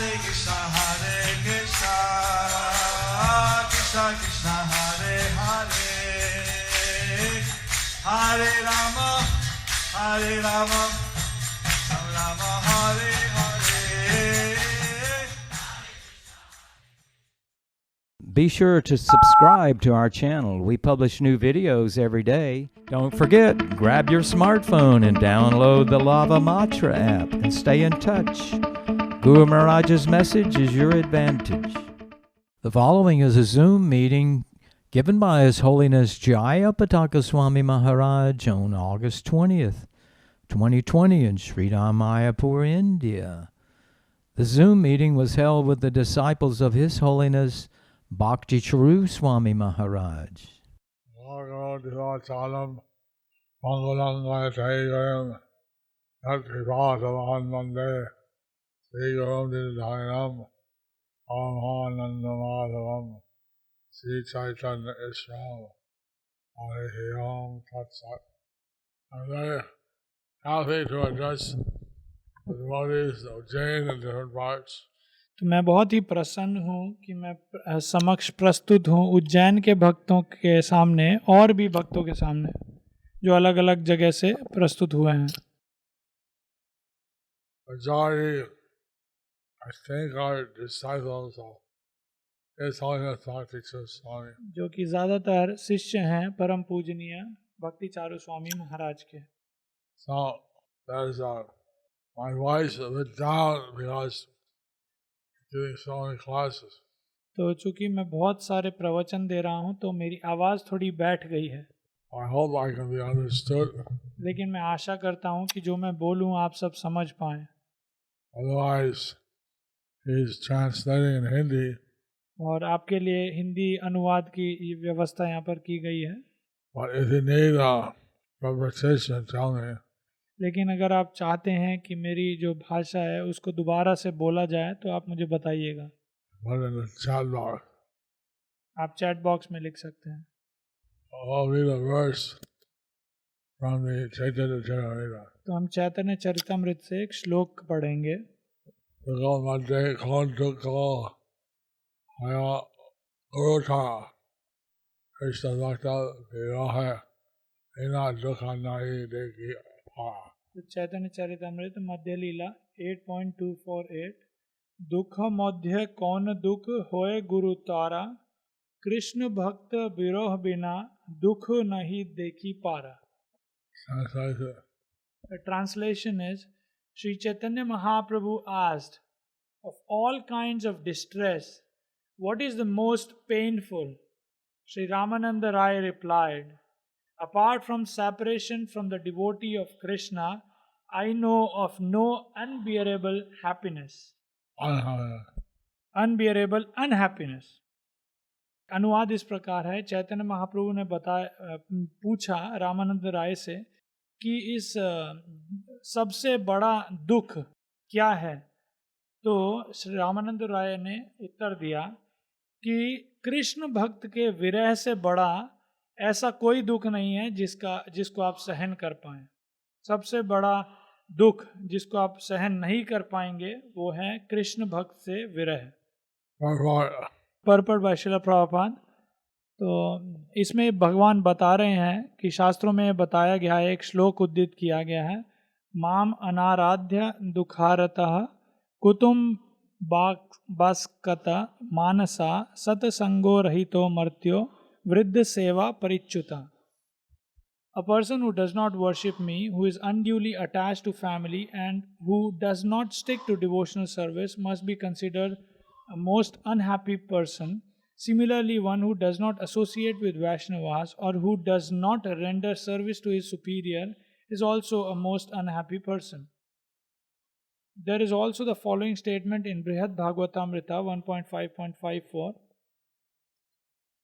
Krishna Krishna Hare Hare Hare Rama Rama Rama Hare Hare. Be sure to subscribe to our channel. We publish new videos every day. Don't forget, grab your smartphone and download the Lava Matra app and stay in touch. Guru Maharaj's message is your advantage. The following is a Zoom meeting given by His Holiness Jaya Pataka Swami Maharaj on August 20th, 2020 in Sridham Mayapur, India. The Zoom meeting was held with the disciples of His Holiness Bhakti Charu Swami Maharaj. Chalam Mangalang Jayam Yathivasavan Mande Sri Gurum Didhayanam Amahananda Madhavam Sri Chaitanya Ishram Harihi Om Tat Sat. I'm very happy to address the devotees of Jain in different parts. तो मैं बहुत ही प्रसन्न हूँ कि मैं समक्ष प्रस्तुत हूँ उज्जैन के भक्तों के सामने और भी भक्तों के सामने जो अलग अलग जगह से प्रस्तुत हुए हैं. Majority, I think, are disciples of His Holiness Bhakti Charu Swami. जो कि ज़्यादातर शिष्य हैं परम पूजनीय भक्ति चारू स्वामी महाराज के. So there's my voice a bit down because doing so many classes. तो चूँकि मैं बहुत सारे प्रवचन दे रहा हूँ तो मेरी आवाज़ थोड़ी बैठ गई है. I hope I can be understood. लेकिन मैं आशा करता हूँ कि जो मैं बोलूँ आप सब समझ पाएँ. Otherwise, he's translating in Hindi. और आपके लिए हिंदी अनुवाद की व्यवस्था यहाँ पर की गई है. But if you need a repetition, tell me. लेकिन अगर आप चाहते हैं कि मेरी जो भाषा है उसको दोबारा से बोला जाए तो आप मुझे बताइएगा. Put in the chat box. आप चैट बॉक्स में लिख सकते हैं. I'll read a verse from the Chaitanya Charitamrita. तो हम चैतन्य चरितमृत से एक श्लोक पढ़ेंगे. Tukal Madhe Kon Tukal Haya Urutha Krishna Bhakta Viraha Ina Dukha Nahi Dekhi Pa. तो चैतन्य चरितमृत मध्य लीला 8.248 दुख मध्य कौन दुख होए गुरु तारा कृष्ण भक्त विरोह बिना दुख नहीं देखी पारा. Translation. The translation is Sri Chaitanya Mahaprabhu asked, of all kinds of distress, what is the most painful? Sri Ramananda Rai replied, apart from separation from the devotee of Krishna, I know of no unbearable happiness. Unbearable unhappiness. अनुवाद इस प्रकार है. चैतन्य महाप्रभु ने पूछा रामानंद राय से कि इस सबसे बड़ा दुख क्या है. तो श्री रामानंद राय ने उत्तर दिया कि कृष्ण भक्त के विरह से बड़ा ऐसा कोई दुख नहीं है जिसको आप सहन कर पाएं. सबसे बड़ा दुख जिसको आप सहन नहीं कर पाएंगे वो है कृष्ण भक्त से विरह. पर्पट बाय श्रील प्रभुपाद. तो इसमें भगवान बता रहे हैं कि शास्त्रों में बताया गया है, एक श्लोक उद्धृत किया गया है. माम अनाराध्य दुखारतः कुतुम बास्कत मानसा सतसंगो रहितो मर्त्यो वृद्ध सेवा परिच्युता. A person who does not worship me, who is unduly attached to family and who does not stick to devotional service must be considered a most unhappy person. Similarly, one who does not associate with Vaishnavas or who does not render service to his superior is also a most unhappy person. There is also the following statement in Brihad Bhagavatamrita 1.5.54.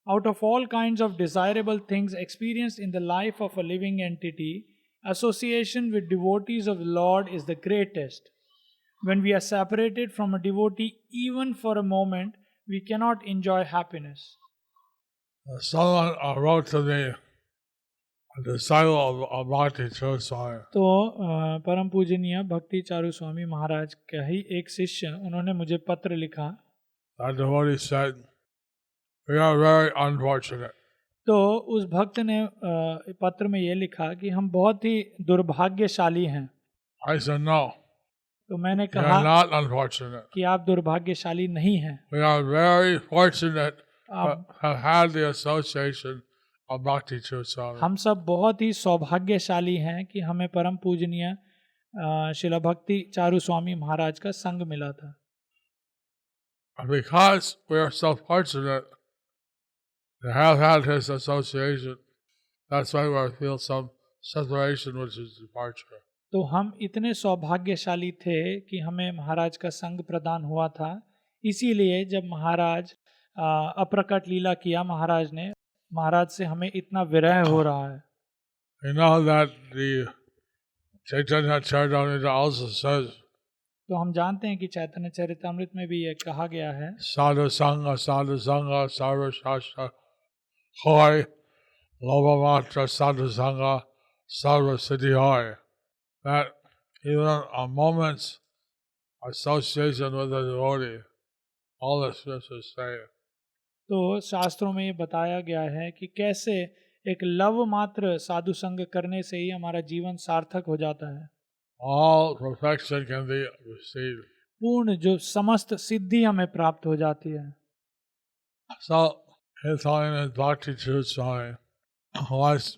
Out of all kinds of desirable things experienced in the life of a living entity, association with devotees of the Lord is the greatest. When we are separated from a devotee even for a moment, we cannot enjoy happiness. Someone wrote to me a disciple of Bhakti Swami. तो परम पूजनीय भक्ति चारू स्वामी महाराज का ही एक शिष्य, उन्होंने मुझे पत्र लिखा। That devotee said, "We are very unfortunate. तो उस भक्त ने पत्र में ये लिखा कि हम बहुत ही दुर्भाग्यशाली हैं। I said, "No, तो मैंने we are कहा not unfortunate. कि आप दुर्भाग्यशाली नहीं हैं, We are very fortunate to आप have had the association of Bhakti Swami. हम सब बहुत ही सौभाग्यशाली हैं कि हमें परम पूजनीय शिला भक्ति चारू स्वामी महाराज का संग मिला था। And because we are so fortunate to have had his association, that's why we feel some separation, which is departure. तो हम इतने सौभाग्यशाली थे कि हमें महाराज का संग प्रदान हुआ था, इसीलिए जब महाराज अप्रकट लीला किया महाराज ने, महाराज से हमें इतना विरह हो रहा है। We know that the Chaitanya Charitamrita also says, तो हम जानते हैं कि चैतन्य चरितामृत में भी ये कहा गया है, Sadhu Sangha, Sarva Shastra, Hoy, Lobamatra, Sadhu Sangha, Sarva Siddhi Hoy. That even a moment's association with a devotee, all the scriptures say, तो शास्त्रों में ये बताया गया है कि कैसे एक लव मात्र साधु संग करने से ही हमारा जीवन सार्थक हो जाता है। all perfection can be received. पूर्ण जो समस्त सिद्धि हमें प्राप्त हो जाती है। So, His Holiness Bhakti Swami was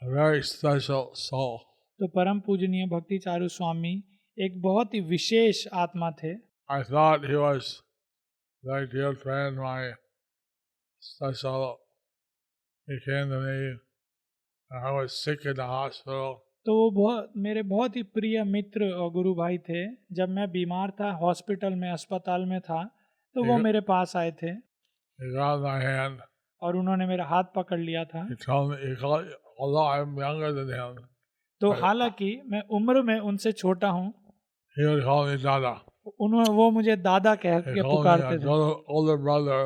a very special soul. तो परम पूजनीय भक्ति चारू स्वामी एक बहुत ही विशेष आत्मा थे। I thought he was a very dear friend, my special. He came to me, and I was sick in the hospital. तो वो मेरे बहुत ही प्रिय मित्र और गुरु भाई थे। जब मैं बीमार था, हॉस्पिटल में, अस्पताल में था, तो वो मेरे पास आए थे He grabbed my hand. और उन्होंने मेरा हाथ पकड़ लिया था। He told me, although I'm younger than him, तो हालांकि मैं उम्र में उनसे छोटा हूँ, he would call me Dada. वो मुझे दादा कह He के called me पुकारते थे। an older brother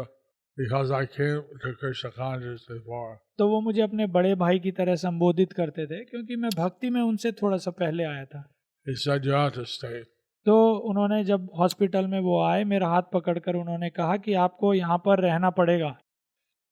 because I came to Krishna consciousness before. तो वो मुझे अपने बड़े भाई की तरह संबोधित करते थे, क्योंकि मैं भक्ति में उनसे थोड़ा सा पहले आया था। He said, you have to stay. तो उन्होंने जब हॉस्पिटल में वो आए, मेरा हाथ पकड़कर उन्होंने कहा कि आपको यहाँ पर रहना पड़ेगा।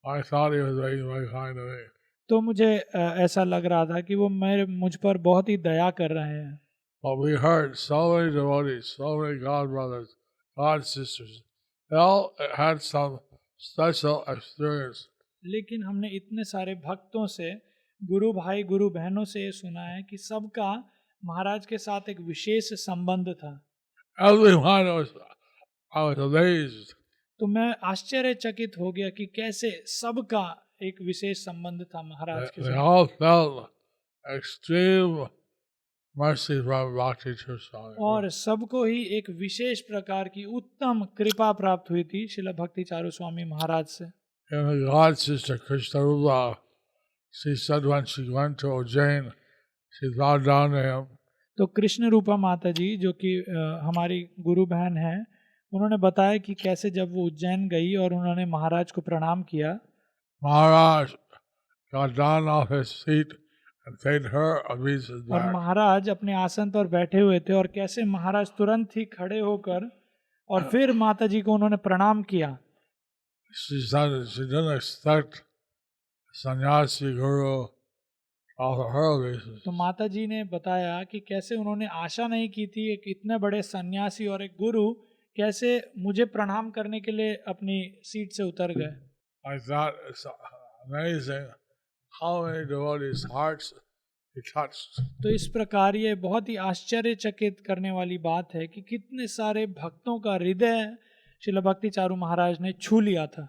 I thought he was being very kind to me. तो मुझे ऐसा लग रहा था कि वो मुझ पर बहुत ही दया कर रहे हैं। But we heard so many devotees, so many God brothers, God sisters, they all had some special experience. लेकिन हमने इतने सारे भक्तों से, गुरु भाई गुरु बहनों से ये सुना है कि सबका महाराज के साथ एक विशेष संबंध था। Everyone I was amazed. तो मैं आश्चर्यचकित हो गया कि कैसे सबका एक विशेष संबंध था महाराज के They साथ। all felt extreme mercy from Bhakti Swami. और सबको ही एक विशेष प्रकार की उत्तम कृपा प्राप्त हुई थी श्रील भक्ति चारू स्वामी महाराज से। And the God sister Krishna Rupa, she said when she went to Ujjain, she bowed down to him. तो कृष्ण रूपा माता जी, जो कि हमारी गुरु बहन हैं, उन्होंने बताया कि कैसे जब वो उज्जैन गई और उन्होंने महाराज को प्रणाम किया, Maharaj got down off his seat and paid her obeisance और back. महाराज अपने आसन पर बैठे हुए थे और कैसे महाराज तुरंत ही खड़े होकर और फिर माता जी को उन्होंने प्रणाम किया। She said that she didn't expect sannyasi guru to offer her obeisance. तो माता जी ने बताया कि कैसे उन्होंने आशा नहीं की थी, एक इतने बड़े सन्यासी और एक गुरु कैसे मुझे प्रणाम करने के लिए अपनी सीट से उतर गए। I thought it's amazing how many devotees' hearts he touched. तो इस प्रकार ये बहुत ही आश्चर्यचकित करने वाली बात है कि कितने सारे भक्तों का हृदय श्रील भक्ति चारू महाराज ने छू लिया था।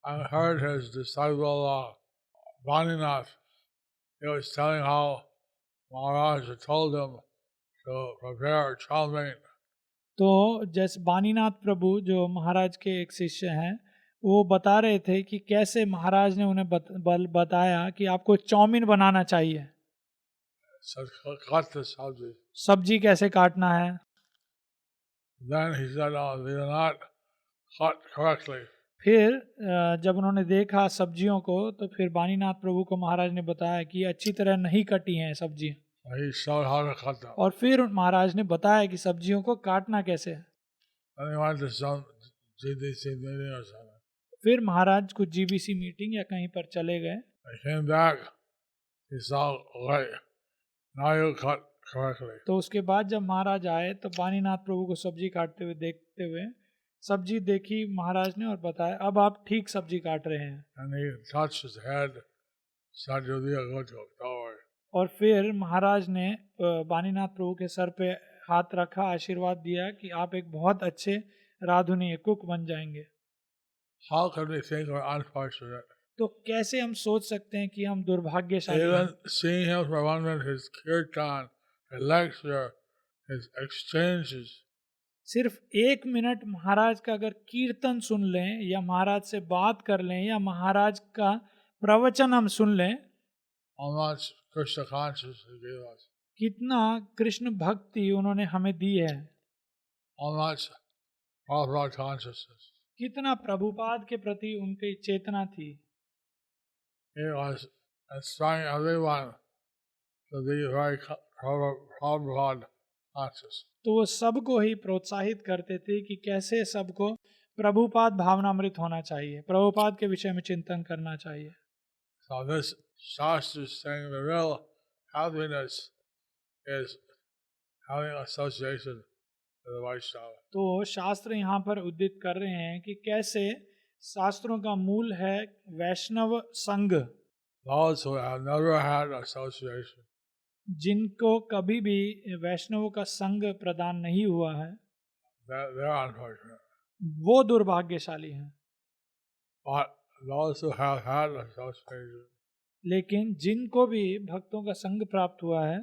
I heard his disciple Vaninath. He was telling how Maharaj had told him to prepare chalmain. तो जैसे बानीनाथ प्रभु जो महाराज के एक शिष्य हैं, वो बता रहे थे कि कैसे महाराज ने उन्हें बताया कि आपको चाउमीन बनाना चाहिए, Said, cut the sabji. सब्जी कैसे काटना है। Then he said, oh, they are not cut correctly. फिर जब उन्होंने देखा सब्जियों को तो फिर बानीनाथ प्रभु को महाराज ने बताया कि ये अच्छी तरह नहीं कटी हैं सब्जियां, He showed how to cut them. और फिर महाराज ने बताया कि सब्जियों को काटना कैसे है। Then he went to some GDC meeting or something. फिर महाराज कुछ जीबीसी मीटिंग या कहीं पर चले गए। I came back. He saw, right, now you cut correctly. तो उसके बाद जब महाराज आए तो बानीनाथ प्रभु को सब्जी काटते हुए देखते हुए सब्जी देखी महाराज ने और बताया अब आप ठीक सब्जी काट रहे हैं। And he touched his head, said, you'll be a good cook, don't worry. और फिर महाराज ने बानीनाथ प्रभु के सर पे हाथ रखा, आशीर्वाद दिया कि आप एक बहुत अच्छे राधुनी कुक बन जाएंगे। How could we think we're unfortunate? तो कैसे हम सोच सकते हैं कि हम दुर्भाग्यशाली हैं? Even seeing him for 1 minute, his kirtan, his lecture, his exchanges, सिर्फ 1 मिनट महाराज का अगर कीर्तन सुन लें या महाराज से बात कर लें या महाराज का प्रवचन हम सुन लें, how much Krishna consciousness he gave us, कितना कृष्ण भक्ति उन्होंने हमें दी है, how much Prabhupada consciousness. कितना प्रभुपाद के प्रति उनकी चेतना थी। He was inspiring everyone to be very Prabhupada conscious. तो वो सबको ही प्रोत्साहित करते थे कि कैसे सबको प्रभुपाद भावनामृत होना चाहिए, प्रभुपाद के विषय में चिंतन करना चाहिए। So this Shastra is saying the real happiness is having association with the Vaishnava. तो शास्त्र यहाँ पर उद्दित कर रहे हैं कि कैसे शास्त्रों का मूल है वैष्णव संघ। Those who have never had association, जिनको कभी भी वैष्णवों का संग प्रदान नहीं हुआ है they're unfortunate. वो दुर्भाग्यशाली हैं। But those who have had association, लेकिन जिनको भी भक्तों का संग प्राप्त हुआ है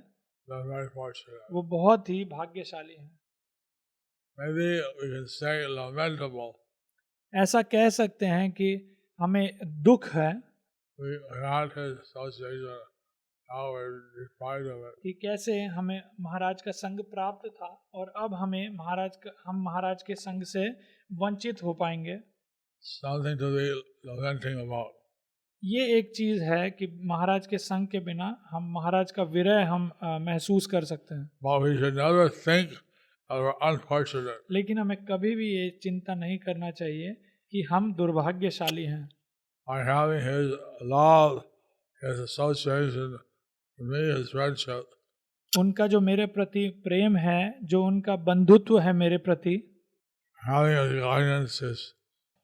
they're very fortunate. वो बहुत ही भाग्यशाली हैं। Maybe we can say lamentable. ऐसा कह सकते हैं कि हमें दुख है We had his association, now we're deprived of it. कि कैसे हमें महाराज का संग प्राप्त था और अब हमें हम महाराज के संग से वंचित हो पाएंगे। Something to be lamenting about. ये एक चीज है कि महाराज के संग के बिना हम महाराज का विरह हम महसूस कर सकते हैं। But we should never think that we're unfortunate. लेकिन हमें कभी भी ये चिंता नहीं करना चाहिए कि हम दुर्भाग्यशाली हैं। By having his love, his association, with me, his friendship, उनका जो मेरे प्रति प्रेम है, जो उनका बंधुत्व है मेरे प्रति, having his guidance is,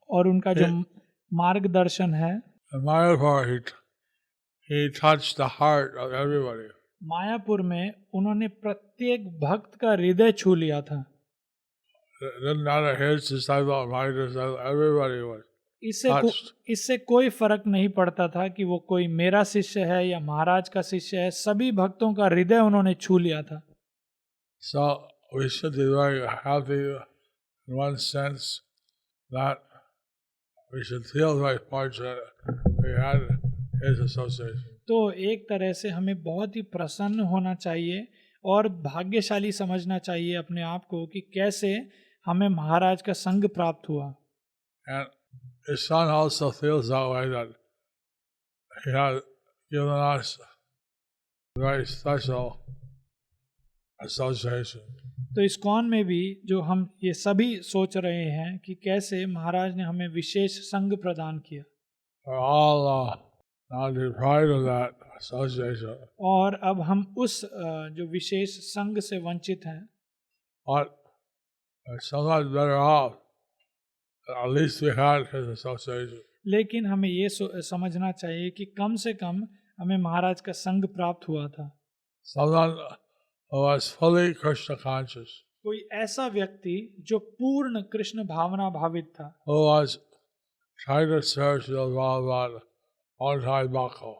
और उनका जो मार्गदर्शन है, in Mayapur, he touched the heart of everybody. Mayapur में उन्होंने प्रत्येक भक्त का हृदय छू लिया था। It didn't matter his disciple or my disciple, everybody was touched. इससे कोई फर्क नहीं पड़ता था कि वो कोई मेरा शिष्य है या महाराज का शिष्य है, सभी भक्तों का हृदय उन्होंने छू लिया था। So we should be very happy in one sense that we should feel very fortunate we had his association. तो एक तरह से हमें बहुत ही प्रसन्न होना चाहिए और भाग्यशाली समझना चाहिए अपने आप को कि कैसे हमें महाराज का संग प्राप्त हुआ। And his son also feels that way, that he had given us a very special association. तो इस्कॉन में भी जो हम ये सभी सोच रहे हैं कि कैसे महाराज ने हमें विशेष संग प्रदान किया, We're all now deprived of that association. और अब हम उस जो विशेष संग से वंचित हैं। But we're so much better off that at least we had his association. लेकिन हमें ये समझना चाहिए कि कम से कम हमें महाराज का संग प्राप्त हुआ था। Someone who was fully Krishna conscious, कोई ऐसा व्यक्ति जो पूर्ण कृष्ण भावना भावित था, who was trying to serve Srila Prabhupada all time bhakti.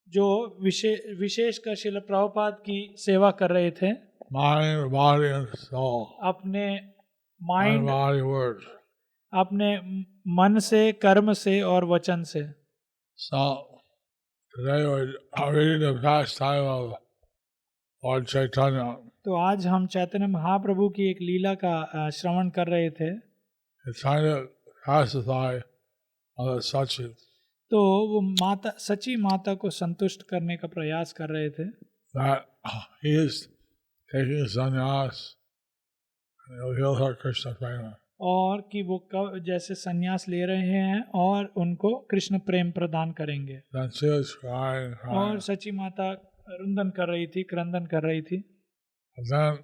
जो विशेषकर श्रील प्रभुपाद की सेवा कर रहे थे, Mind, body, and soul. अपने Mind, माइंड, body, words. अपने मन से, कर्म से और वचन से। So today we're reading the pastime of Lord Chaitanya. तो आज हम चैतन्य महाप्रभु की एक लीला का श्रवण कर रहे थे। He's trying to pacify Mother Sachi. तो वो माता सची माता को संतुष्ट करने का प्रयास कर रहे थे That he is taking sannyas and he'll heal her Krishna prema. और कि वो कब जैसे संन्यास ले रहे हैं और उनको कृष्ण प्रेम प्रदान करेंगे। Then she was crying, और crying. सची माता रुंदन कर रही थी, क्रंदन कर रही थी। And then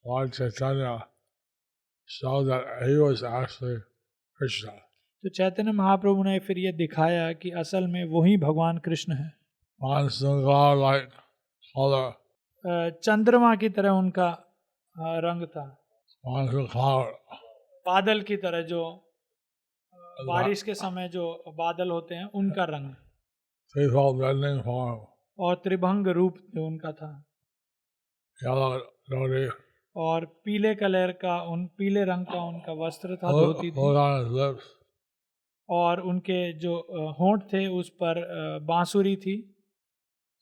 Lord Chaitanya showed that he was actually Krishna. तो चैतन्य महाप्रभु ने फिर ये दिखाया कि असल में वही भगवान कृष्ण है। Manasangha like color. चंद्रमा की तरह उनका रंग था, Manasangha. बादल की तरह, जो बारिश के समय जो बादल होते हैं उनका रंग, Threefold bending form. और त्रिभंग रूप जो उनका था, Yellow dhoti. और पीले कलर का, उन पीले रंग का उनका वस्त्र था, धोती थी, Hold on his lips. और उनके जो होंठ थे उस पर बांसुरी थी।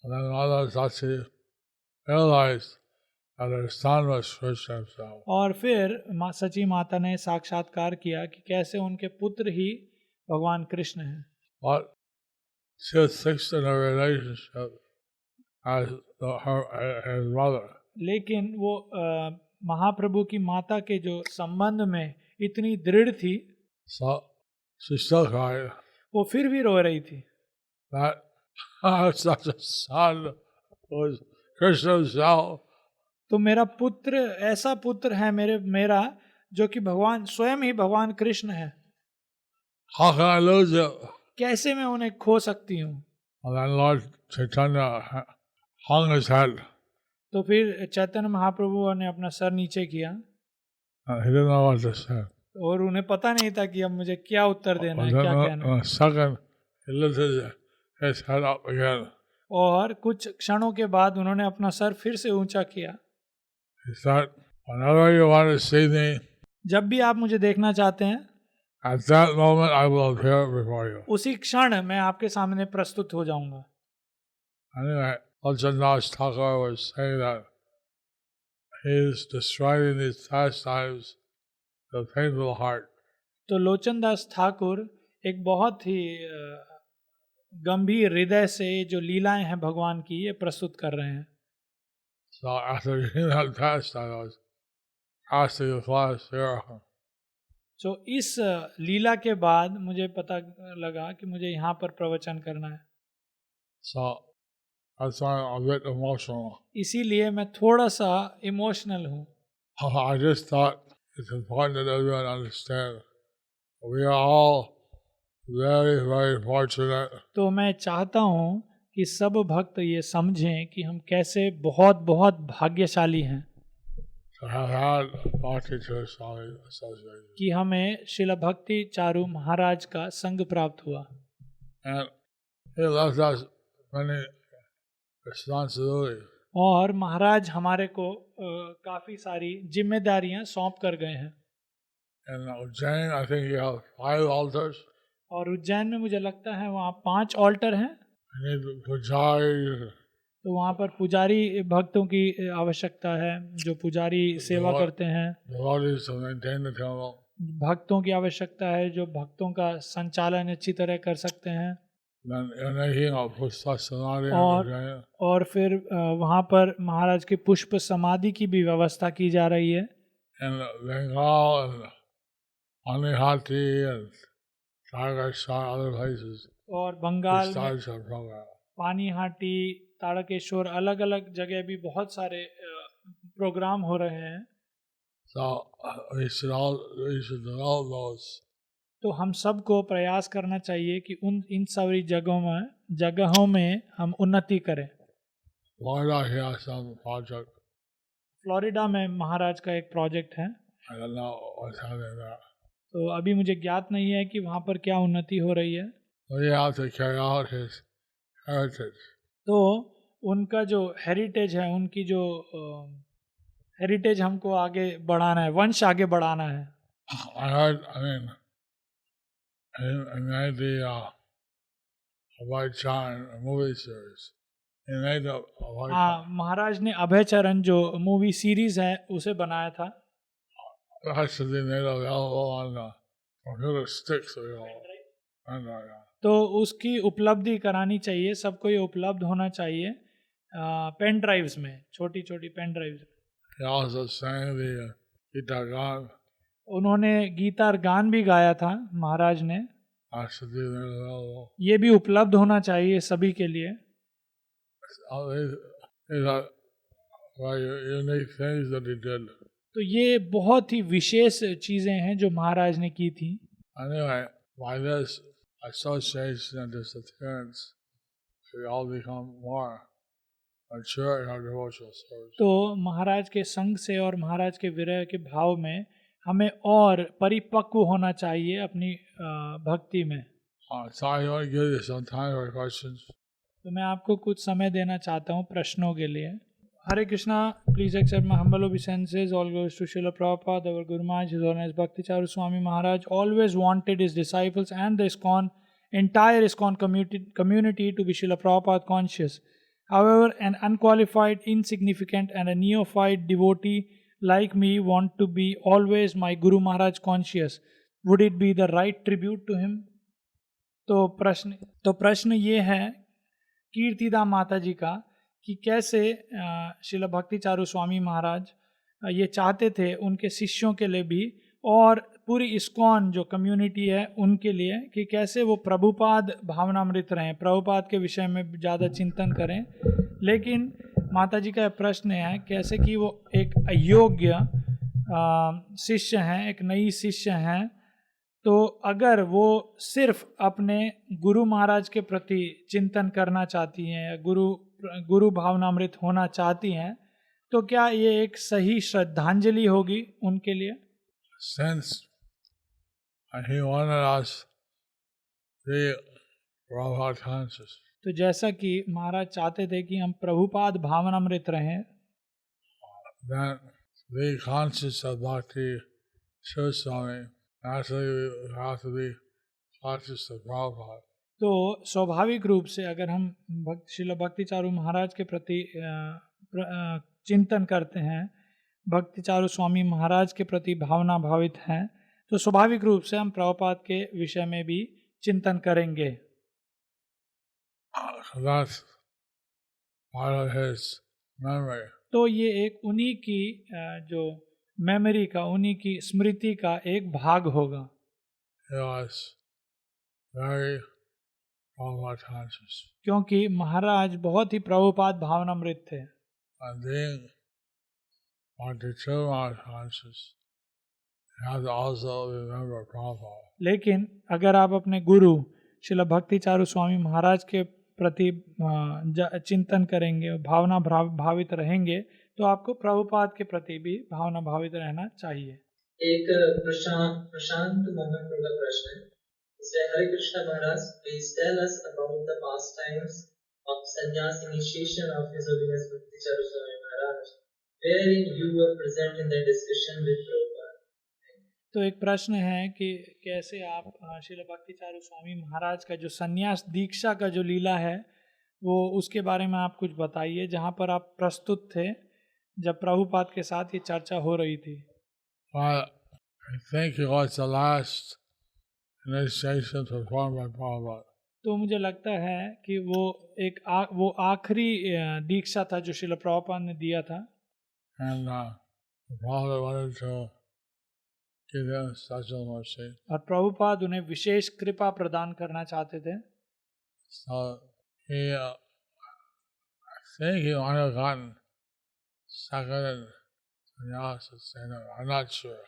And then Mother Sachi realized that her son was Krishna himself. और फिर सची माता ने साक्षात्कार किया कि कैसे उनके पुत्र ही भगवान कृष्ण हैं। But she was fixed in a relationship as his mother. लेकिन वो महाप्रभु की माता के जो संबंध में इतनी दृढ़ थी, So she still cried वो फिर भी रो रही थी that such a son was Krishna himself. तो मेरा पुत्र ऐसा पुत्र है मेरा जो कि भगवान स्वयं ही भगवान कृष्ण है, How can I lose it? कैसे मैं उन्हें खो सकती हूँ। And then Lord Chaitanya hung his head. तो फिर चैतन्य महाप्रभु ने अपना सर नीचे किया And he didn't know what to say. और उन्हें पता नहीं था कि अब मुझे क्या उत्तर देना है, But क्या then कहना है। in a second, he lifted his head up again. और कुछ क्षणों के बाद उन्होंने अपना सर फिर से ऊंचा किया। He said, whenever you want to see me, जब भी आप मुझे देखना चाहते हैं, at that moment I will appear before you. उसी क्षण मैं आपके सामने प्रस्तुत हो जाऊंगा। Anyway, Aljandas Thakur was saying that he is describing these pastimes to the painful heart. तो लोचन दास ठाकुर एक बहुत ही गंभीर हृदय से जो लीलाएं हैं भगवान की, ये प्रस्तुत कर रहे हैं। So after reading that pastime, I was asking the class here, तो इस लीला के बाद मुझे पता लगा कि मुझे यहाँ पर प्रवचन करना है, so that's why I'm a bit emotional. इसीलिए मैं थोड़ा सा इमोशनल हूँ। I just thought it's important that everyone understand. We are all very, very fortunate. तो मैं चाहता हूँ कि सब भक्त ये समझें कि हम कैसे बहुत बहुत भाग्यशाली हैं To have had Bhakti Swami associated. कि हमें श्रील भक्ति चारू महाराज का संग प्राप्त हुआ। And he left us many responsibilities. और महाराज हमारे को काफ़ी सारी जिम्मेदारियां सौंप कर गए हैं। In Ujjain, I think you have 5 altars. और उज्जैन में मुझे लगता है वहाँ 5 ऑल्टर हैं। You need pujaris. तो वहाँ पर पुजारी भक्तों की आवश्यकता है, जो पुजारी सेवा करते हैं। Devotees to maintain the temple. भक्तों की आवश्यकता है जो भक्तों का संचालन अच्छी तरह कर सकते हैं। Then you're making a pushpa samadhi in Ujjain. और फिर वहाँ पर महाराज की पुष्प समाधि की भी व्यवस्था की जा रही है। In Bengal and Anihati and Sagarshar, other places. और बंगाल में Starts a program. Panihati, Tarkeshwar, अलग अलग जगह भी बहुत सारे प्रोग्राम हो रहे हैं। So we should develop those. तो हम सबको प्रयास करना चाहिए कि इन सारी जगहों में हम उन्नति करें। Florida has some project. Florida में महाराज का एक प्रोजेक्ट है। I don't know what's happening there. तो अभी मुझे ज्ञात नहीं है कि वहाँ पर क्या उन्नति हो रही है। We have to carry out his heritage. तो उनका जो हेरिटेज है, उनकी जो हेरिटेज हमको आगे बढ़ाना है, वंश आगे बढ़ाना है। I heard, he made the Abhay Chan movie series. He made the Abhay हाँ, महाराज ने अभय चरण जो मूवी सीरीज है उसे बनाया था। That should be made available on computer sticks we all. And तो उसकी उपलब्धि करानी चाहिए, सबको ये उपलब्ध होना चाहिए पेन ड्राइव्स में, छोटी छोटी पेन ड्राइव्स में। he also sang the Gita Gan. उन्होंने गीता गान भी गाया था महाराज ने, Should be available. ये भी उपलब्ध होना चाहिए सभी के लिए। All these are very unique things that he did. तो ये बहुत ही विशेष चीजें हैं जो महाराज ने की थी। Anyway, by this association and disappearance, we all become more mature in our devotional service. तो महाराज के संग से और महाराज के विरह के भाव में हमें और परिपक्व होना चाहिए अपनी भक्ति में। So I want to give you some time for questions. तो मैं आपको कुछ समय देना चाहता हूँ प्रश्नों के लिए। Hare Krishna, please accept my humble obeisances. All goes to Srila Prabhupada, our Guru Maharaj, His Holiness Bhakti Charu Swami Maharaj always wanted his disciples and the entire ISKCON community to be Srila Prabhupada conscious. However, an unqualified, insignificant and a neophyte devotee like me want to be always my Guru Maharaj conscious. Would it be the right tribute to him? तो प्रश्न ये है कीर्तिदा माता जी का कि कैसे श्रील भक्ति चारू स्वामी महाराज ये चाहते थे उनके शिष्यों के लिए भी और पूरी इस्कॉन जो कम्युनिटी है उनके लिए कि कैसे वो प्रभुपाद भावनामृत रहें, प्रभुपाद के विषय में ज़्यादा चिंतन करें। लेकिन माता जी का प्रश्न है कैसे कि वो एक अयोग्य शिष्य हैं, एक नई शिष्य हैं, तो अगर वो सिर्फ अपने गुरु महाराज के प्रति चिंतन करना चाहती हैं या गुरु भावनामृत होना चाहती हैं, तो क्या ये एक सही श्रद्धांजलि होगी उनके लिए? Since he wanted us to be Prabhupada conscious, तो जैसा कि महाराज चाहते थे कि हम प्रभुपाद भावनामृत रहें, then be conscious of Bhakti Charu Swami. Actually, we have to be conscious of Prabhupada. तो स्वाभाविक रूप से अगर हम श्रील भक्ति चारू महाराज के प्रति चिंतन करते हैं, भक्ति चारू स्वामी महाराज के प्रति भावना भावित हैं, तो स्वाभाविक रूप से हम प्रभुपाद के विषय में भी चिंतन करेंगे। That's part of his memory. तो ये एक उन्हीं की जो मेमोरी का, उन्हीं की स्मृति का एक भाग होगा। He was very Prabhupada conscious. क्योंकि महाराज बहुत ही प्रभुपाद भावनामृत थे। And being Bhakti Charu Maharaj conscious, you have to also remember Prabhupada. लेकिन अगर आप अपने गुरु श्रील भक्ति चारू स्वामी महाराज के प्रति चिंतन करेंगे, भावना भावित रहेंगे, तो आपको प्रभुपाद के प्रति भी भावना भावित रहना चाहिए। एक प्रशांत मोहन का प्रश्न है, इसमें Hare Krishna Maharaj, please tell us about the pastimes of sannyasa initiation of his holiness Bhakti Charu Swami Maharaj, wherein you were present in the discussion with Prabhupada. तो एक प्रश्न है कि कैसे आप श्रील भक्ति चारू स्वामी महाराज का जो संन्यास दीक्षा का जो लीला है वो उसके बारे में आप कुछ बताइए, जहाँ पर आप प्रस्तुत थे जब प्रभुपाद के साथ ये चर्चा हो रही थी। Well, I think it was the last initiation performed by Prabhupada. तो मुझे लगता है कि वो आखिरी दीक्षा था जो श्रील प्रभुपाद ने दिया था। And Prabhupada wanted to give them special mercy. और प्रभुपाद उन्हें विशेष कृपा प्रदान करना चाहते थे। So he, I think he might have gotten second sannyas at the same time. I'm not sure.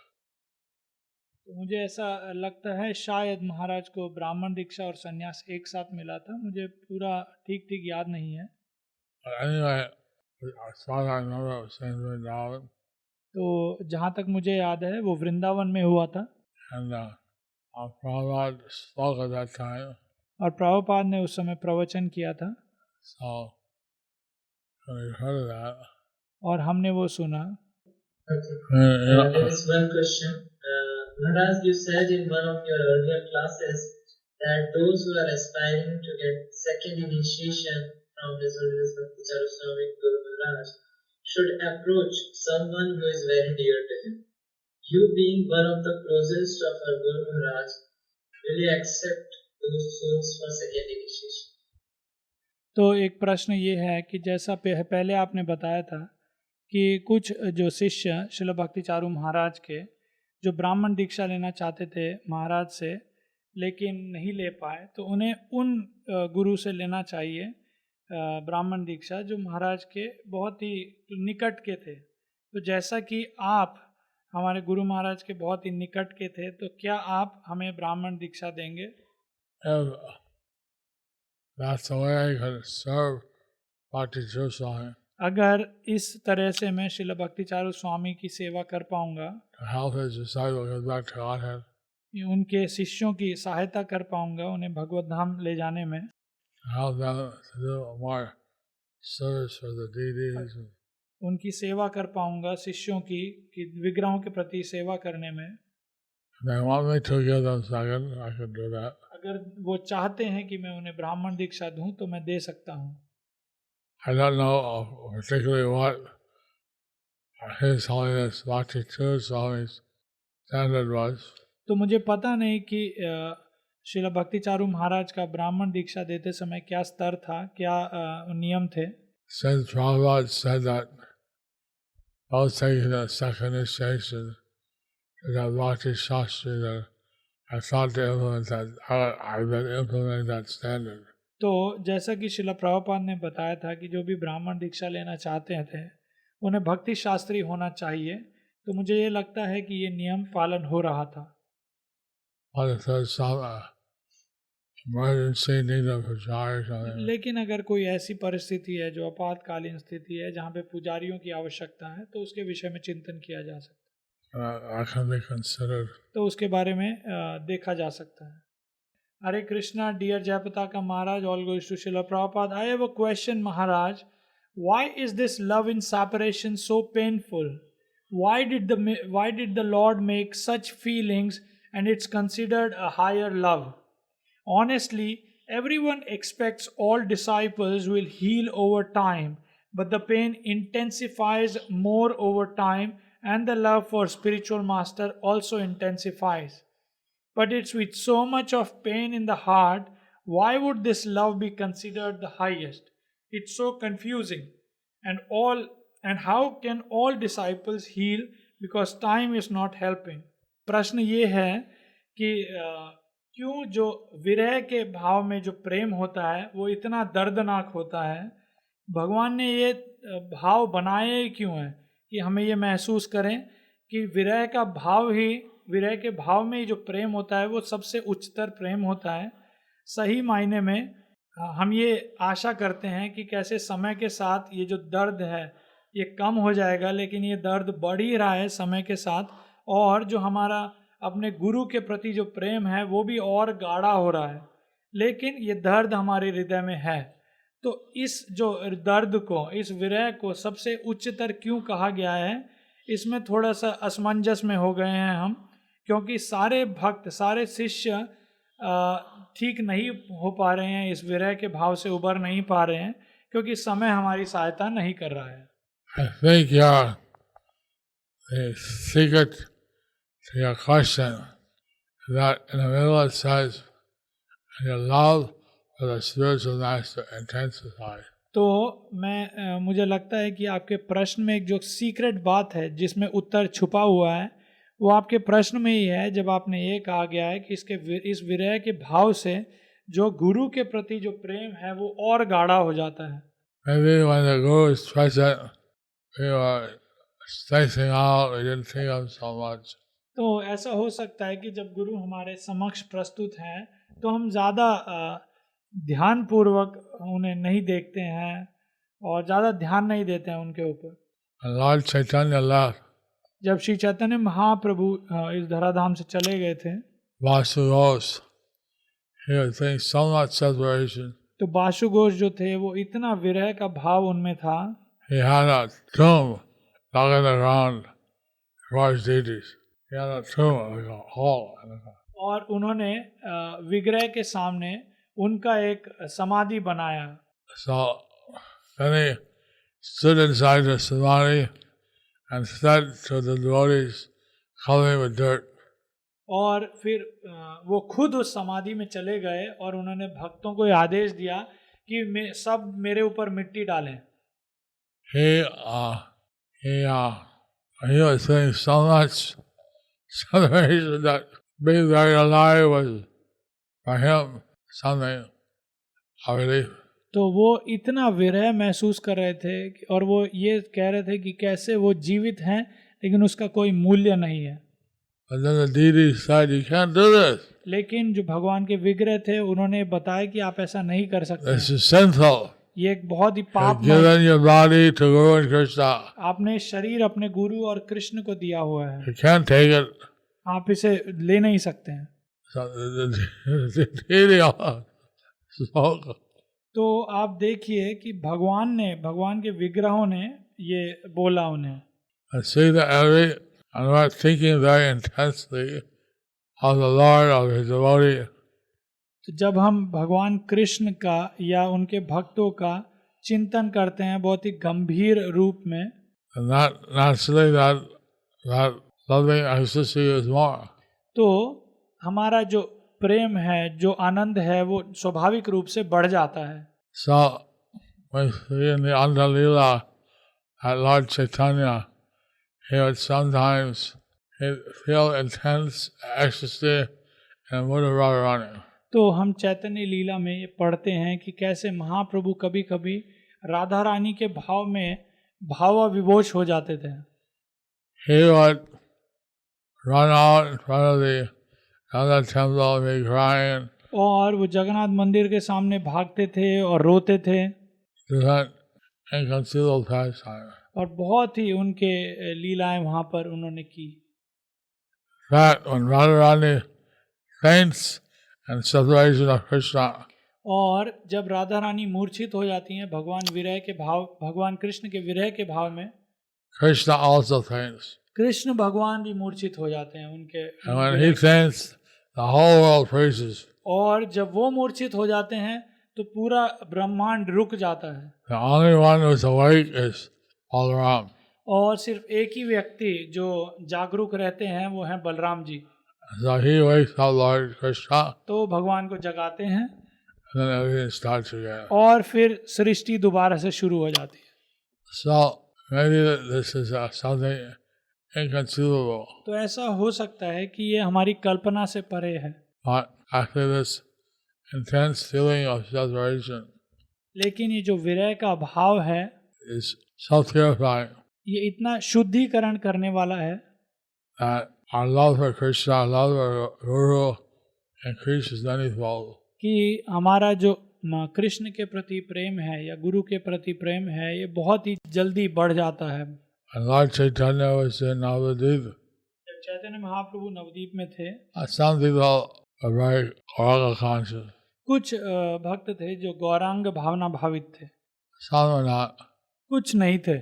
तो मुझे ऐसा लगता है शायद महाराज को ब्राह्मण दीक्षा और संन्यास एक साथ मिला था, मुझे पूरा ठीक याद नहीं है। But anyway, as far as I remember, it was in Vrindavan. तो जहाँ तक मुझे याद है वो वृंदावन में हुआ था। And Prabhupada spoke at that time. और प्रभुपाद ने उस समय प्रवचन किया था। So when we heard of that, और हमने वो सुना। There is one question. Maharaj, you said in one of your earlier classes that those who are aspiring to get second initiation from His Holiness Bhakti Charu Swami Guru Maharaj should approach someone who is very dear to him. You being one of the closest of our Guru Maharaj, will you accept those souls for second initiation? तो एक प्रश्न ये है कि जैसा पहले आपने बताया था कि कुछ जो शिष्य श्रील भक्ति चारू महाराज के जो ब्राह्मण दीक्षा लेना चाहते थे महाराज से लेकिन नहीं ले पाए, तो उन्हें उन गुरु से लेना चाहिए ब्राह्मण दीक्षा जो महाराज के बहुत ही निकट के थे। तो जैसा कि आप हमारे गुरु महाराज के बहुत ही निकट के थे, तो क्या आप हमें ब्राह्मण दीक्षा देंगे? That's the way I can serve Bhakti Swami. अगर इस तरह से मैं श्रील भक्ति चारू स्वामी की सेवा कर पाऊंगा, To help his disciple get back to Godhead. उनके शिष्यों की सहायता कर पाऊंगा उन्हें भगवत धाम ले जाने में, To help them to do more service for the deities. उनकी सेवा कर पाऊंगा शिष्यों की कि विग्रहों के प्रति सेवा करने में। If they want me to give them second, I can do that. अगर वो चाहते हैं कि मैं उन्हें ब्राह्मण दीक्षा दूं तो मैं दे सकता हूं। I don't know particularly what His Holiness Bhakti Swami's standard was. तो मुझे पता नहीं कि श्रील भक्ति चारू महाराज का ब्राह्मण दीक्षा देते समय क्या स्तर था, क्या नियम थे। Since Prabhupada said that both taking the second initiation is a Bhakti Shastri, then I thought to implement that. I've been implementing that standard. तो जैसा कि श्रील प्रभुपाद ने बताया था कि जो भी ब्राह्मण दीक्षा लेना चाहते थे उन्हें भक्ति शास्त्री होना चाहिए, तो मुझे ये लगता है कि ये नियम पालन हो रहा था। But if there's some emergency need of pujaris or something, लेकिन अगर कोई ऐसी परिस्थिति है जो आपातकालीन स्थिति है जहाँ पे पुजारियों की आवश्यकता है, तो उसके विषय में चिंतन किया जा सकता है, that can be considered. तो उसके बारे में देखा जा सकता है। Hare Krishna, dear Jayapataka Maharaj, all goes to Srila Prabhupada. I have a question, Maharaj. Why is this love in separation so painful? Why did the Lord make such feelings and it's considered a higher love? Honestly, everyone expects all disciples will heal over time, but the pain intensifies more over time and the love for spiritual master also intensifies. But it's with so much of pain in the heart, why would this love be considered the highest? It's so confusing. And how can all disciples heal because time is not helping? प्रश्न ये है कि क्यों जो विरह के भाव में जो प्रेम होता है वो इतना दर्दनाक होता है। भगवान ने ये भाव बनाए क्यों है कि हमें ये महसूस करें कि विरह के भाव में जो प्रेम होता है वो सबसे उच्चतर प्रेम होता है। सही मायने में हम ये आशा करते हैं कि कैसे समय के साथ ये जो दर्द है ये कम हो जाएगा, लेकिन ये दर्द बढ़ ही रहा है समय के साथ, और जो हमारा अपने गुरु के प्रति जो प्रेम है वो भी और गाढ़ा हो रहा है, लेकिन ये दर्द हमारे हृदय में है। तो इस जो दर्द को, इस विरह को सबसे उच्चतर क्यों कहा गया है, इसमें थोड़ा सा असमंजस में हो गए हैं हम, क्योंकि सारे भक्त, सारे शिष्य ठीक नहीं हो पा रहे हैं, इस विरह के भाव से उबर नहीं पा रहे हैं, क्योंकि समय हमारी सहायता नहीं कर रहा है। I think the secret to your question is that in the middle it says, and your love for the spiritual master intensifies. तो मुझे लगता है कि आपके प्रश्न में एक जो सीक्रेट बात है जिसमें उत्तर छुपा हुआ है वो आपके प्रश्न में ही है, जब आपने ये कहा गया है कि इस विरह के भाव से जो गुरु के प्रति जो प्रेम है वो और गाढ़ा हो जाता है। Maybe when the Guru is present, we were spacing out, we didn't think of so much. तो ऐसा हो सकता है कि जब गुरु हमारे समक्ष प्रस्तुत हैं तो हम ज़्यादा ध्यान पूर्वक उन्हें नहीं देखते हैं और ज़्यादा ध्यान नहीं देते हैं उनके ऊपर। And Lord Chaitanya left. जब श्री चैतन्य महाप्रभु इस धराधाम से चले गए थे, Vasu Ghosh, he was feeling so much separation. तो बासु घोष जो थे वो इतना विरह का भाव उनमें था। He had a tomb dug in the ground for his deities. He had a tomb, like a hole in the ground. और उन्होंने विग्रह के सामने उनका एक समाधि बनाया। So then he stood inside the samadhi and said to the devotees, covered with dirt. और फिर वो खुद उस समाधि में चले गए और उन्होंने भक्तों को ये आदेश दिया कि सब मेरे ऊपर मिट्टी डालें। He was feeling so much separation that being very alive was for him something of relief. तो वो इतना विरह महसूस कर रहे थे और वो ये कह रहे थे कि कैसे वो जीवित हैं लेकिन उसका कोई मूल्य नहीं है। But then the deity said, "You can't do this. लेकिन जो भगवान के विग्रह थे उन्होंने बताया कि आप ऐसा नहीं कर सकते, This is sinful. ये एक बहुत ही You've पाप। given your body to Guru and Krishna. आपने शरीर अपने गुरु और कृष्ण को दिया हुआ है, You can't take it." आप इसे ले नहीं सकते हैं। So the deity spoke. तो आप देखिए कि भगवान के विग्रहों ने ये बोला उन्हें। I see that every and we're thinking very intensely of the Lord, of His devotee. तो जब हम भगवान कृष्ण का या उनके भक्तों का चिंतन करते हैं बहुत ही गंभीर रूप में, And that naturally that loving ecstasy is more. तो हमारा जो प्रेम है, जो आनंद है, वो स्वाभाविक रूप से बढ़ जाता है। So we see in the Anta Leela at Lord Chaitanya, he would sometimes feel intense ecstasy and Buddha Radharani. तो हम चैतन्य लीला में ये पढ़ते हैं कि कैसे महाप्रभु कभी कभी राधा रानी के भाव में भावाविभोर हो जाते थे। He would run out in front of the other temple and be crying. और वो जगन्नाथ मंदिर के सामने भागते थे और रोते थे Different inconceivable pastime. और बहुत ही उनके लीलाएं वहाँ पर उन्होंने की। That when Radharani faints and separation of Krishna, और जब राधा रानी मूर्छित हो जाती हैं भगवान कृष्ण के विरह के भाव में, Krishna also faints. कृष्ण भगवान भी मूर्छित हो जाते हैं उनके। And when he faints, the whole world freezes. और जब वो मूर्छित हो जाते हैं तो पूरा ब्रह्मांड रुक जाता है। The only one who's awake is Balaram. और सिर्फ एक ही व्यक्ति जो जागरूक रहते हैं वो हैं Balram ji. So he wakes up Lord Krishna, तो भगवान को जगाते हैं and then everything starts again. और फिर सृष्टि दोबारा से शुरू हो जाती है। So maybe this is something inconceivable. तो ऐसा हो सकता है कि ये हमारी कल्पना से परे है, But actually this intense feeling of separation लेकिन ये जो विरह का भाव है is so purifying ये इतना शुद्धिकरण करने वाला है that our love for Krishna, our love for Guru increases manifold. कि हमारा जो कृष्ण के प्रति प्रेम है या गुरु के प्रति प्रेम है ये बहुत ही जल्दी बढ़ जाता है। And Lord Chaitanya was in Navadip. जब चैतन्य महाप्रभु नवदीप में थे, Some people are very Gauranga conscious. कुछ भक्त थे जो गौरांग भावना भावित थे, Some are not. कुछ नहीं थे।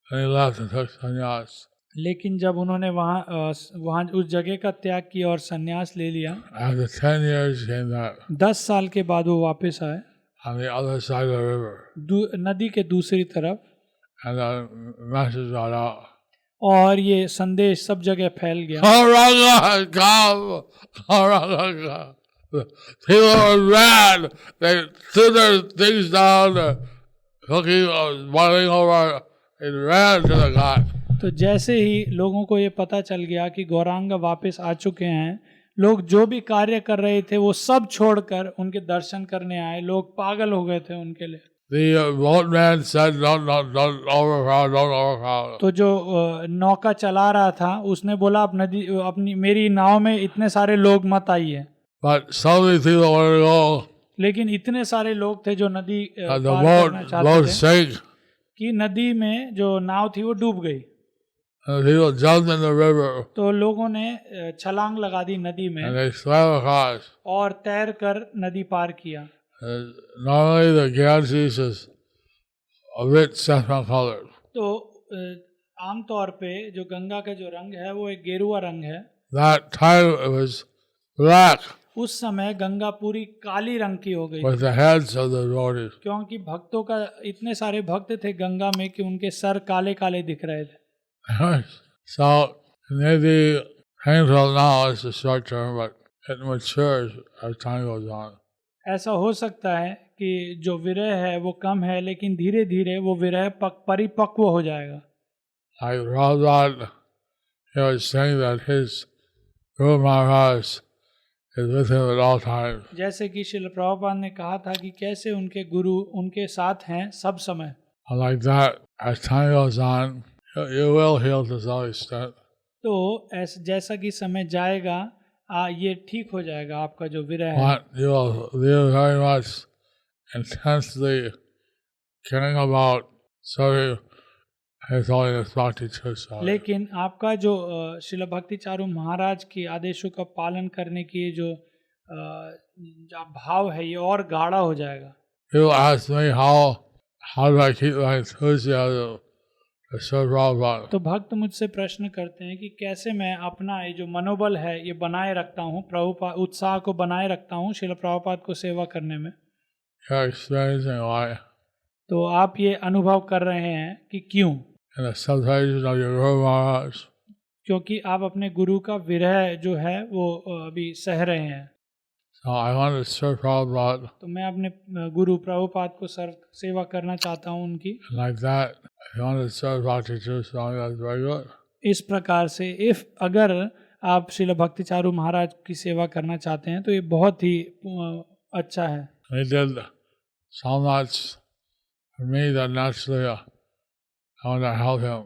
And he left and took sannyas. लेकिन जब उन्होंने वहाँ उस जगह का त्याग किया और संन्यास ले लिया, After 10 years, he came back 10 साल के बाद वो वापस आए on the other side of the river. नदी के दूसरी तरफ, And the message got out. और ये संदेश सब जगह फैल गया। Gauranga, come! Gauranga, come! People are mad. They threw their things down. The cooking was boiling over. It ran to the ghat. तो जैसे ही लोगों को ये पता चल गया कि गौरांग वापस आ चुके हैं, लोग जो भी कार्य कर रहे थे वो सब छोड़कर उनके दर्शन करने आए। लोग पागल हो गए थे उनके लिए। The boatman said, don't overcrowd, don't overcrowd. तो जो नौका चला रहा था उसने बोला अपनी मेरी नाव में इतने सारे लोग मत आइए। But so many people wanted to go. लेकिन इतने सारे लोग थे जो नदी And the पार करना boat चाहते थे sank. कि नदी में जो नाव थी वो डूब गई। And the people jumped in the river. तो लोगों ने छलांग लगा दी नदी में And they swam across. और तैर कर नदी पार किया। Normally the Ganges is a bit saffron colored. तो आमतौर पे जो गंगा का जो रंग है वो एक गेरुआ रंग है। That time it was black उस समय गंगा पूरी काली रंग की हो गई with the heads of the devotees. क्योंकि भक्तों का इतने सारे भक्त थे गंगा में कि उनके सर काले काले दिख रहे थे। So Maybe painful now is the short term, but it matures as time goes on. ऐसा हो सकता है कि जो विरह है वो कम है, लेकिन धीरे धीरे वो विरह परिपक्व हो जाएगा. Like Prabhupada, he was saying that his Guru Maharaj is with him at all times. जैसे कि श्रील प्रभुपाद ने कहा था कि कैसे उनके गुरु उनके साथ हैं सब समय. And like that, as time goes on, you will heal to some extent. तो ऐसा जैसा कि समय जाएगा ये ठीक हो जाएगा आपका जो विरह है. But you will live very much intensely caring about serving His Holiness Bhakti Tirtha. लेकिन आपका जो श्रील भक्ति चारू महाराज के आदेशों का पालन करने की जो भाव है ये और गाढ़ा हो जाएगा. People ask me how do I keep my enthusiasm to serve Prabhupada? तो भक्त मुझसे प्रश्न करते हैं कि कैसे मैं अपना ये जो मनोबल है ये बनाए रखता हूँ, प्रभुपाद उत्साह को बनाए रखता हूँ श्रील प्रभुपाद को सेवा करने में. You're experiencing why. तो आप ये अनुभव कर रहे हैं कि क्यों? In the substitution of your Guru Maharaj. क्योंकि आप अपने गुरु का विरह जो है वो अभी सह रहे हैं. So I want to serve Prabhupada. तो मैं अपने गुरु प्रभुपाद को सेवा करना चाहता हूँ उनकी. Like that, if you want to serve Bhakti Tirtha, that's very good. इस प्रकार से अगर आप श्रील भक्ति चारू महाराज की सेवा करना चाहते हैं तो ये बहुत ही अच्छा है. He did so much for me that naturally I want to help him.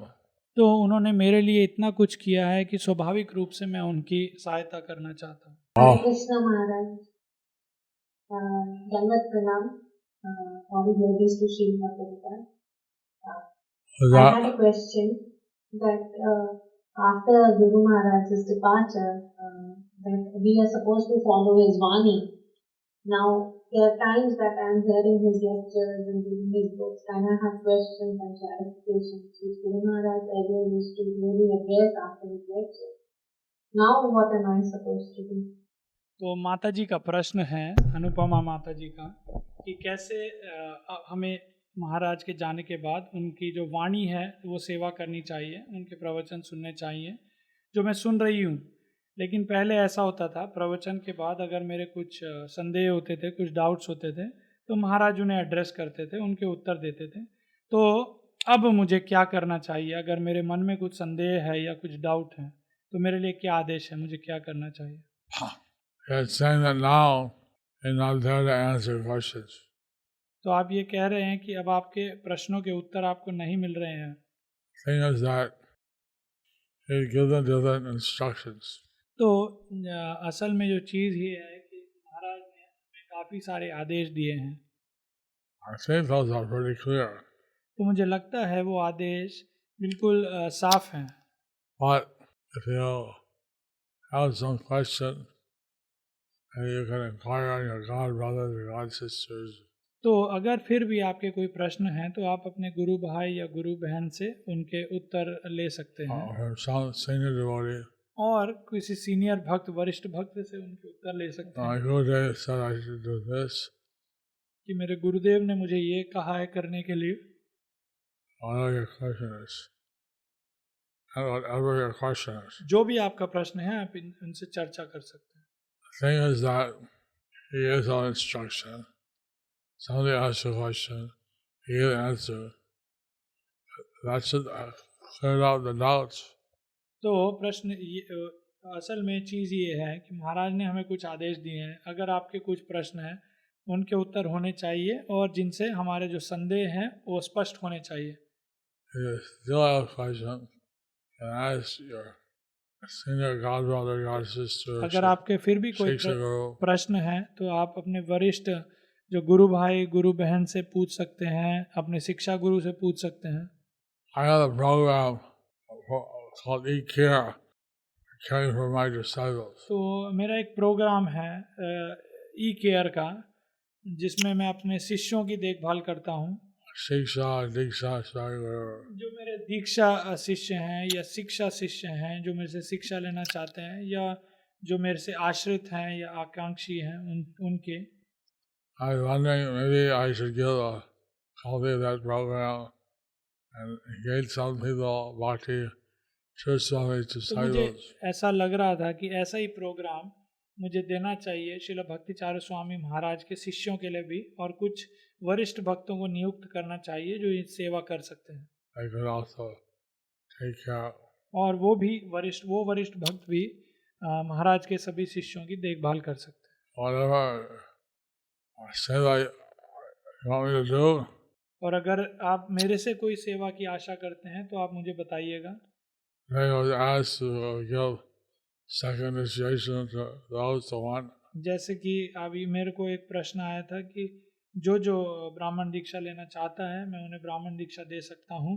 तो उन्होंने मेरे लिए इतना कुछ किया है कि स्वाभाविक रूप से मैं उनकी सहायता करना चाहता हूँ. Hare Krishna Maharaj, Dandavat Pranam, all yogis to Srila Prabhupada. I had a question that after Guru Maharaj's departure, that we are supposed to follow his Vani. Now, there are times that I am hearing his lectures and reading his books, and I have questions and clarifications which Guru Maharaj earlier used to really address after his lecture. Now, what am I supposed to do? तो माता जी का प्रश्न है, अनुपमा माता जी का, कि कैसे हमें महाराज के जाने के बाद उनकी जो वाणी है वो सेवा करनी चाहिए, उनके प्रवचन सुनने चाहिए, जो मैं सुन रही हूँ. लेकिन पहले ऐसा होता था, प्रवचन के बाद अगर मेरे कुछ संदेह होते थे, कुछ डाउट्स होते थे, तो महाराज उन्हें एड्रेस करते थे, उनके उत्तर देते थे. तो अब मुझे क्या करना चाहिए? अगर मेरे मन में कुछ संदेह है या कुछ डाउट है तो मेरे लिए क्या आदेश है, मुझे क्या करना चाहिए? It's saying that now you're not there to answer questions. तो आप ये कह रहे हैं कि अब आपके प्रश्नों के उत्तर आपको नहीं मिल रहे हैं. Thing is that you give them different instructions. तो असल में जो चीज़ ये है कि महाराज ने हमें काफ़ी सारे आदेश दिए हैं. I think those are pretty clear. तो मुझे लगता है वो आदेश बिल्कुल साफ हैं. But if you have some question, you can inquire on your God brothers or God sisters. तो अगर फिर भी आपके कोई प्रश्न हैं तो आप अपने गुरु भाई या गुरु बहन से उनके उत्तर ले सकते हैं. Or some senior devotee. और किसी सीनियर भक्त, वरिष्ठ भक्त से उनके उत्तर ले सकते My हैं. Gurudev said I should do this. कि मेरे गुरुदेव ने मुझे ये कहा है करने के लिए. Whatever your question is. And whatever your question is. जो भी आपका प्रश्न है आप उनसे चर्चा कर सकते हैं. The thing is that he gives all instruction. Somebody asks a question, he gives an answer. That should clear out the doubts. तो प्रश्न असल में चीज़ ये है कि महाराज ने हमें कुछ आदेश दिए हैं. अगर आपके कुछ प्रश्न हैं उनके उत्तर होने चाहिए और जिनसे हमारे जो संदेह हैं वो स्पष्ट होने चाहिए. If you still have a question, you can ask your senior God brother, God sister, अगर आपके फिर भी कोई Shiksha Guru. प्रश्न है तो आप अपने वरिष्ठ जो गुरु भाई गुरु बहन से पूछ सकते हैं, अपने शिक्षा गुरु से पूछ सकते हैं. I have a program called E-Care, caring for my disciples. तो मेरा एक प्रोग्राम है ई केयर का जिसमें मैं अपने शिष्यों की देखभाल करता हूँ. Shiksha, Diksha, Sadhguru. जो मेरे दीक्षा शिष्य हैं या शिक्षा शिष्य हैं, जो मेरे से शिक्षा लेना चाहते हैं या जो मेरे से आश्रित हैं या आकांक्षी हैं, उनके. I was wondering maybe I should give a copy of that program and engage some people, bhakti True Swami तो मुझे disciples. ऐसा लग रहा था कि ऐसा ही प्रोग्राम मुझे देना चाहिए श्रील भक्तिचार्य स्वामी महाराज के शिष्यों के लिए भी, और कुछ वरिष्ठ भक्तों को नियुक्त करना चाहिए जो ये सेवा कर सकते हैं, I could also take care और वो वरिष्ठ भक्त भी महाराज के सभी शिष्यों की देखभाल कर सकते हैं। whatever seva you want me to do. और अगर आप मेरे से कोई सेवा की आशा करते हैं तो आप मुझे बताइएगा। They was asked to give second initiation to those who want. जैसे कि अभी मेरे को एक प्रश्न आया था कि जो ब्राह्मण दीक्षा लेना चाहता है मैं उन्हें ब्राह्मण दीक्षा दे सकता हूँ।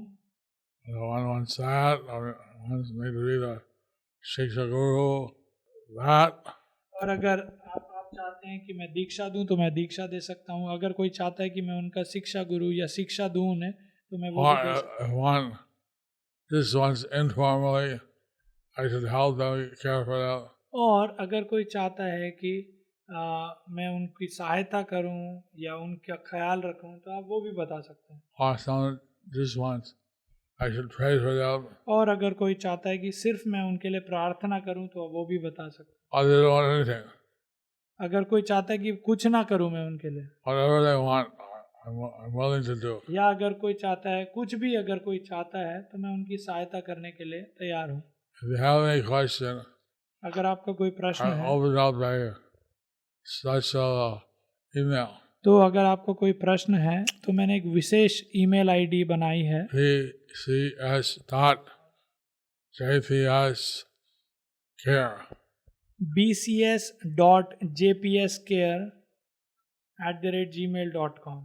The one wants that, or wants me to be the Shiksha Guru, that. और अगर आप चाहते हैं कि मैं दीक्षा दूं तो मैं दीक्षा दे सकता हूं। अगर कोई चाहता है कि मैं उनका शिक्षा गुरु या शिक्षा दूं उन्हें तो मैं वो भी दे सकता हूं। One just wants informally, I should help them, care for them. और अगर कोई चाहता है कि मैं उनकी सहायता करूं या उनका ख्याल रखूं तो आप वो भी बता सकते हैं। Or someone just wants, I should pray for them. और अगर कोई चाहता है कि सिर्फ मैं उनके लिए प्रार्थना करूं तो वो भी बता सकते हैं। Or they don't want anything. अगर कोई चाहता है कि कुछ ना करूं मैं उनके लिए, Whatever they want, I'm willing to do. या अगर कोई चाहता है कुछ भी अगर कोई चाहता है तो मैं उनकी सहायता करने के लिए तैयार हूँ। If you have any question, अगर आपका कोई प्रश्न I है open up by such email. तो अगर आपको कोई प्रश्न है तो मैंने एक विशेष ईमेल आईडी बनाई है bcs.jpscare bcs.jpscare@gmail.com।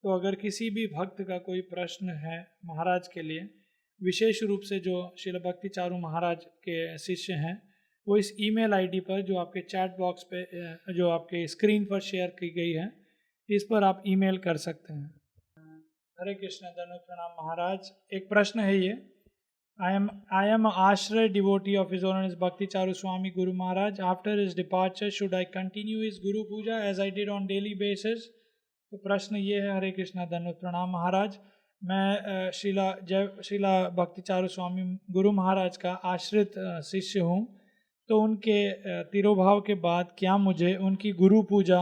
तो अगर किसी भी भक्त का कोई प्रश्न है महाराज के लिए, विशेष रूप से जो श्रील भक्ति चारू महाराज के शिष्य हैं, वो इस ईमेल आईडी पर जो आपके चैट बॉक्स पे जो आपके स्क्रीन पर शेयर की गई है इस पर आप ईमेल कर सकते हैं। हरे कृष्ण, धन्य प्रणाम महाराज। एक प्रश्न है ये, I am आश्रय devotee of His Holiness Bhakti Charu Swami Guru Maharaj. After his departure, should I continue his Guru Puja as I did on daily basis? तो प्रश्न ये है, हरे कृष्णा धन्य प्रणाम महाराज, मैं श्रीला भक्ति चारू स्वामी गुरु महाराज का आश्रित शिष्य हूँ, तो उनके तिरोभाव के बाद क्या मुझे उनकी गुरु पूजा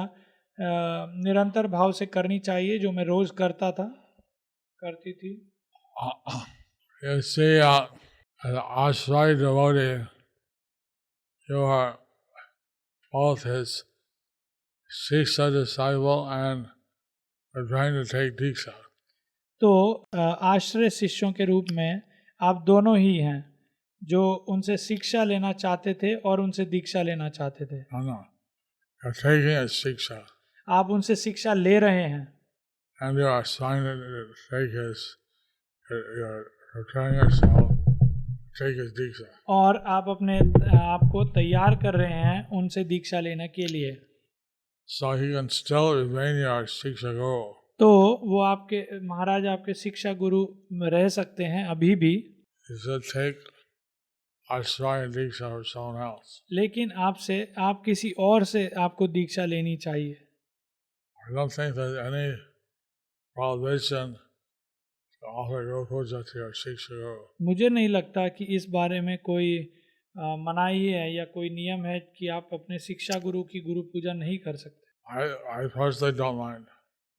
निरंतर भाव से करनी चाहिए जो मैं रोज करती थी? You see, as an Ashray devotee, you are both his Shiksha disciple and are trying to take Diksha. तो आश्रय शिष्यों के रूप में आप दोनों ही हैं जो उनसे शिक्षा लेना चाहते थे और उनसे दीक्षा लेना चाहते थे। No. You're taking a Shiksha. आप उनसे शिक्षा ले रहे हैं And you are trying to take his, you're preparing yourself to take his Diksha. और आप अपने आप को तैयार कर रहे हैं उनसे दीक्षा लेने के लिए। So he can still remain your Shiksha Guru. तो वो आपके महाराज आपके शिक्षा गुरु रह सकते हैं अभी भी, You should take Ashray and Diksha from someone else. लेकिन आप किसी और से आपको दीक्षा लेनी चाहिए। I don't think there's any prohibition to offer Guru Puja to your Shiksha Guru. मुझे नहीं लगता कि इस बारे में कोई मनाही है या कोई नियम है कि आप अपने शिक्षा गुरु की गुरु पूजा नहीं कर सकते। I personally don't mind.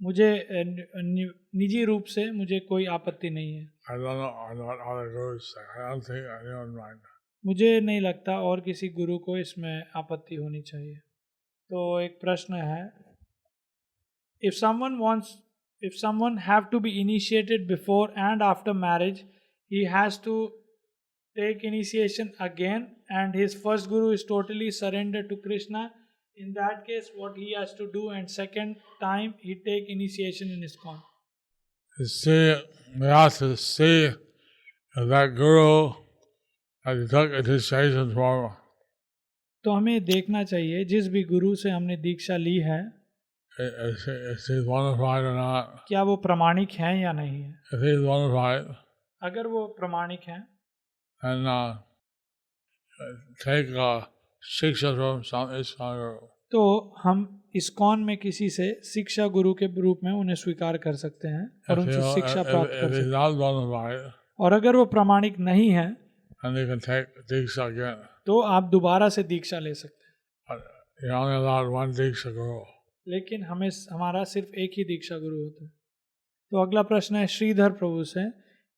मुझे निजी रूप से मुझे कोई आपत्ति नहीं है। I don't know what other gurus say. I don't think anyone mind. मुझे नहीं लगता और किसी गुरु को इसमें आपत्ति होनी चाहिए। तो एक प्रश्न है, if someone have to be initiated before and after marriage, he has to take initiation again and his first guru is totally surrendered to Krishna. In that case, what he has to do, and second time he take initiation in ISKCON? You see, we have to see if that guru that you took initiation from, तो हमें देखना चाहिए जिस भी गुरु से हमने दीक्षा ली है is he bona fide or not. क्या वो प्रमाणिक हैं या नहीं है। If he's bona fide, अगर वो प्रमाणिक हैं then take Shiksha from some ISKCON guru. तो हम इस्कॉन में किसी से शिक्षा गुरु के रूप में उन्हें स्वीकार कर सकते हैं और उनसे शिक्षा प्राप्त कर If सकते he's हैं। not bona fide, और अगर वो प्रमाणिक नहीं है and you can take Diksha again. तो आप दोबारा से दीक्षा ले सकते हैं, But you're only allowed one Diksha Guru. लेकिन हमारा सिर्फ एक ही दीक्षा गुरु होता है। तो अगला प्रश्न है श्रीधर प्रभु से।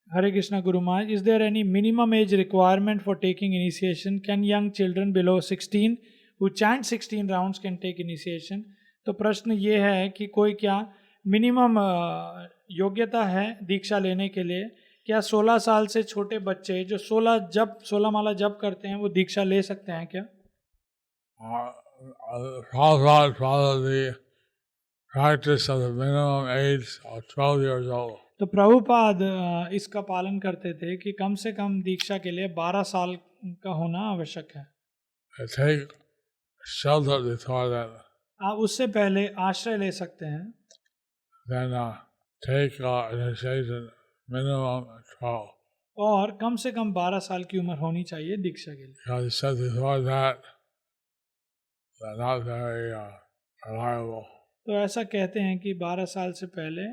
Hare Krishna Guru Maharaj, is there any minimum age requirement for taking initiation? Can young children below 16 who chant 16 rounds can take initiation? तो प्रश्न ये है कि कोई क्या मिनिमम योग्यता है दीक्षा लेने के लिए? क्या 16 साल से छोटे बच्चे जो 16 माला जप करते हैं वो दीक्षा ले सकते हैं क्या? Prabhupada followed the practice of the minimum age of 12 years old. तो प्रभुपाद इसका पालन करते थे कि कम से कम दीक्षा के लिए 12 साल का होना आवश्यक है। Take shelter before that. आप उससे पहले आश्रय ले सकते हैं, Then take initiation minimum 12. और कम से कम 12 साल की उम्र होनी चाहिए दीक्षा के लिए। Because he said before that, they're not very reliable. तो ऐसा कहते हैं कि 12 साल से पहले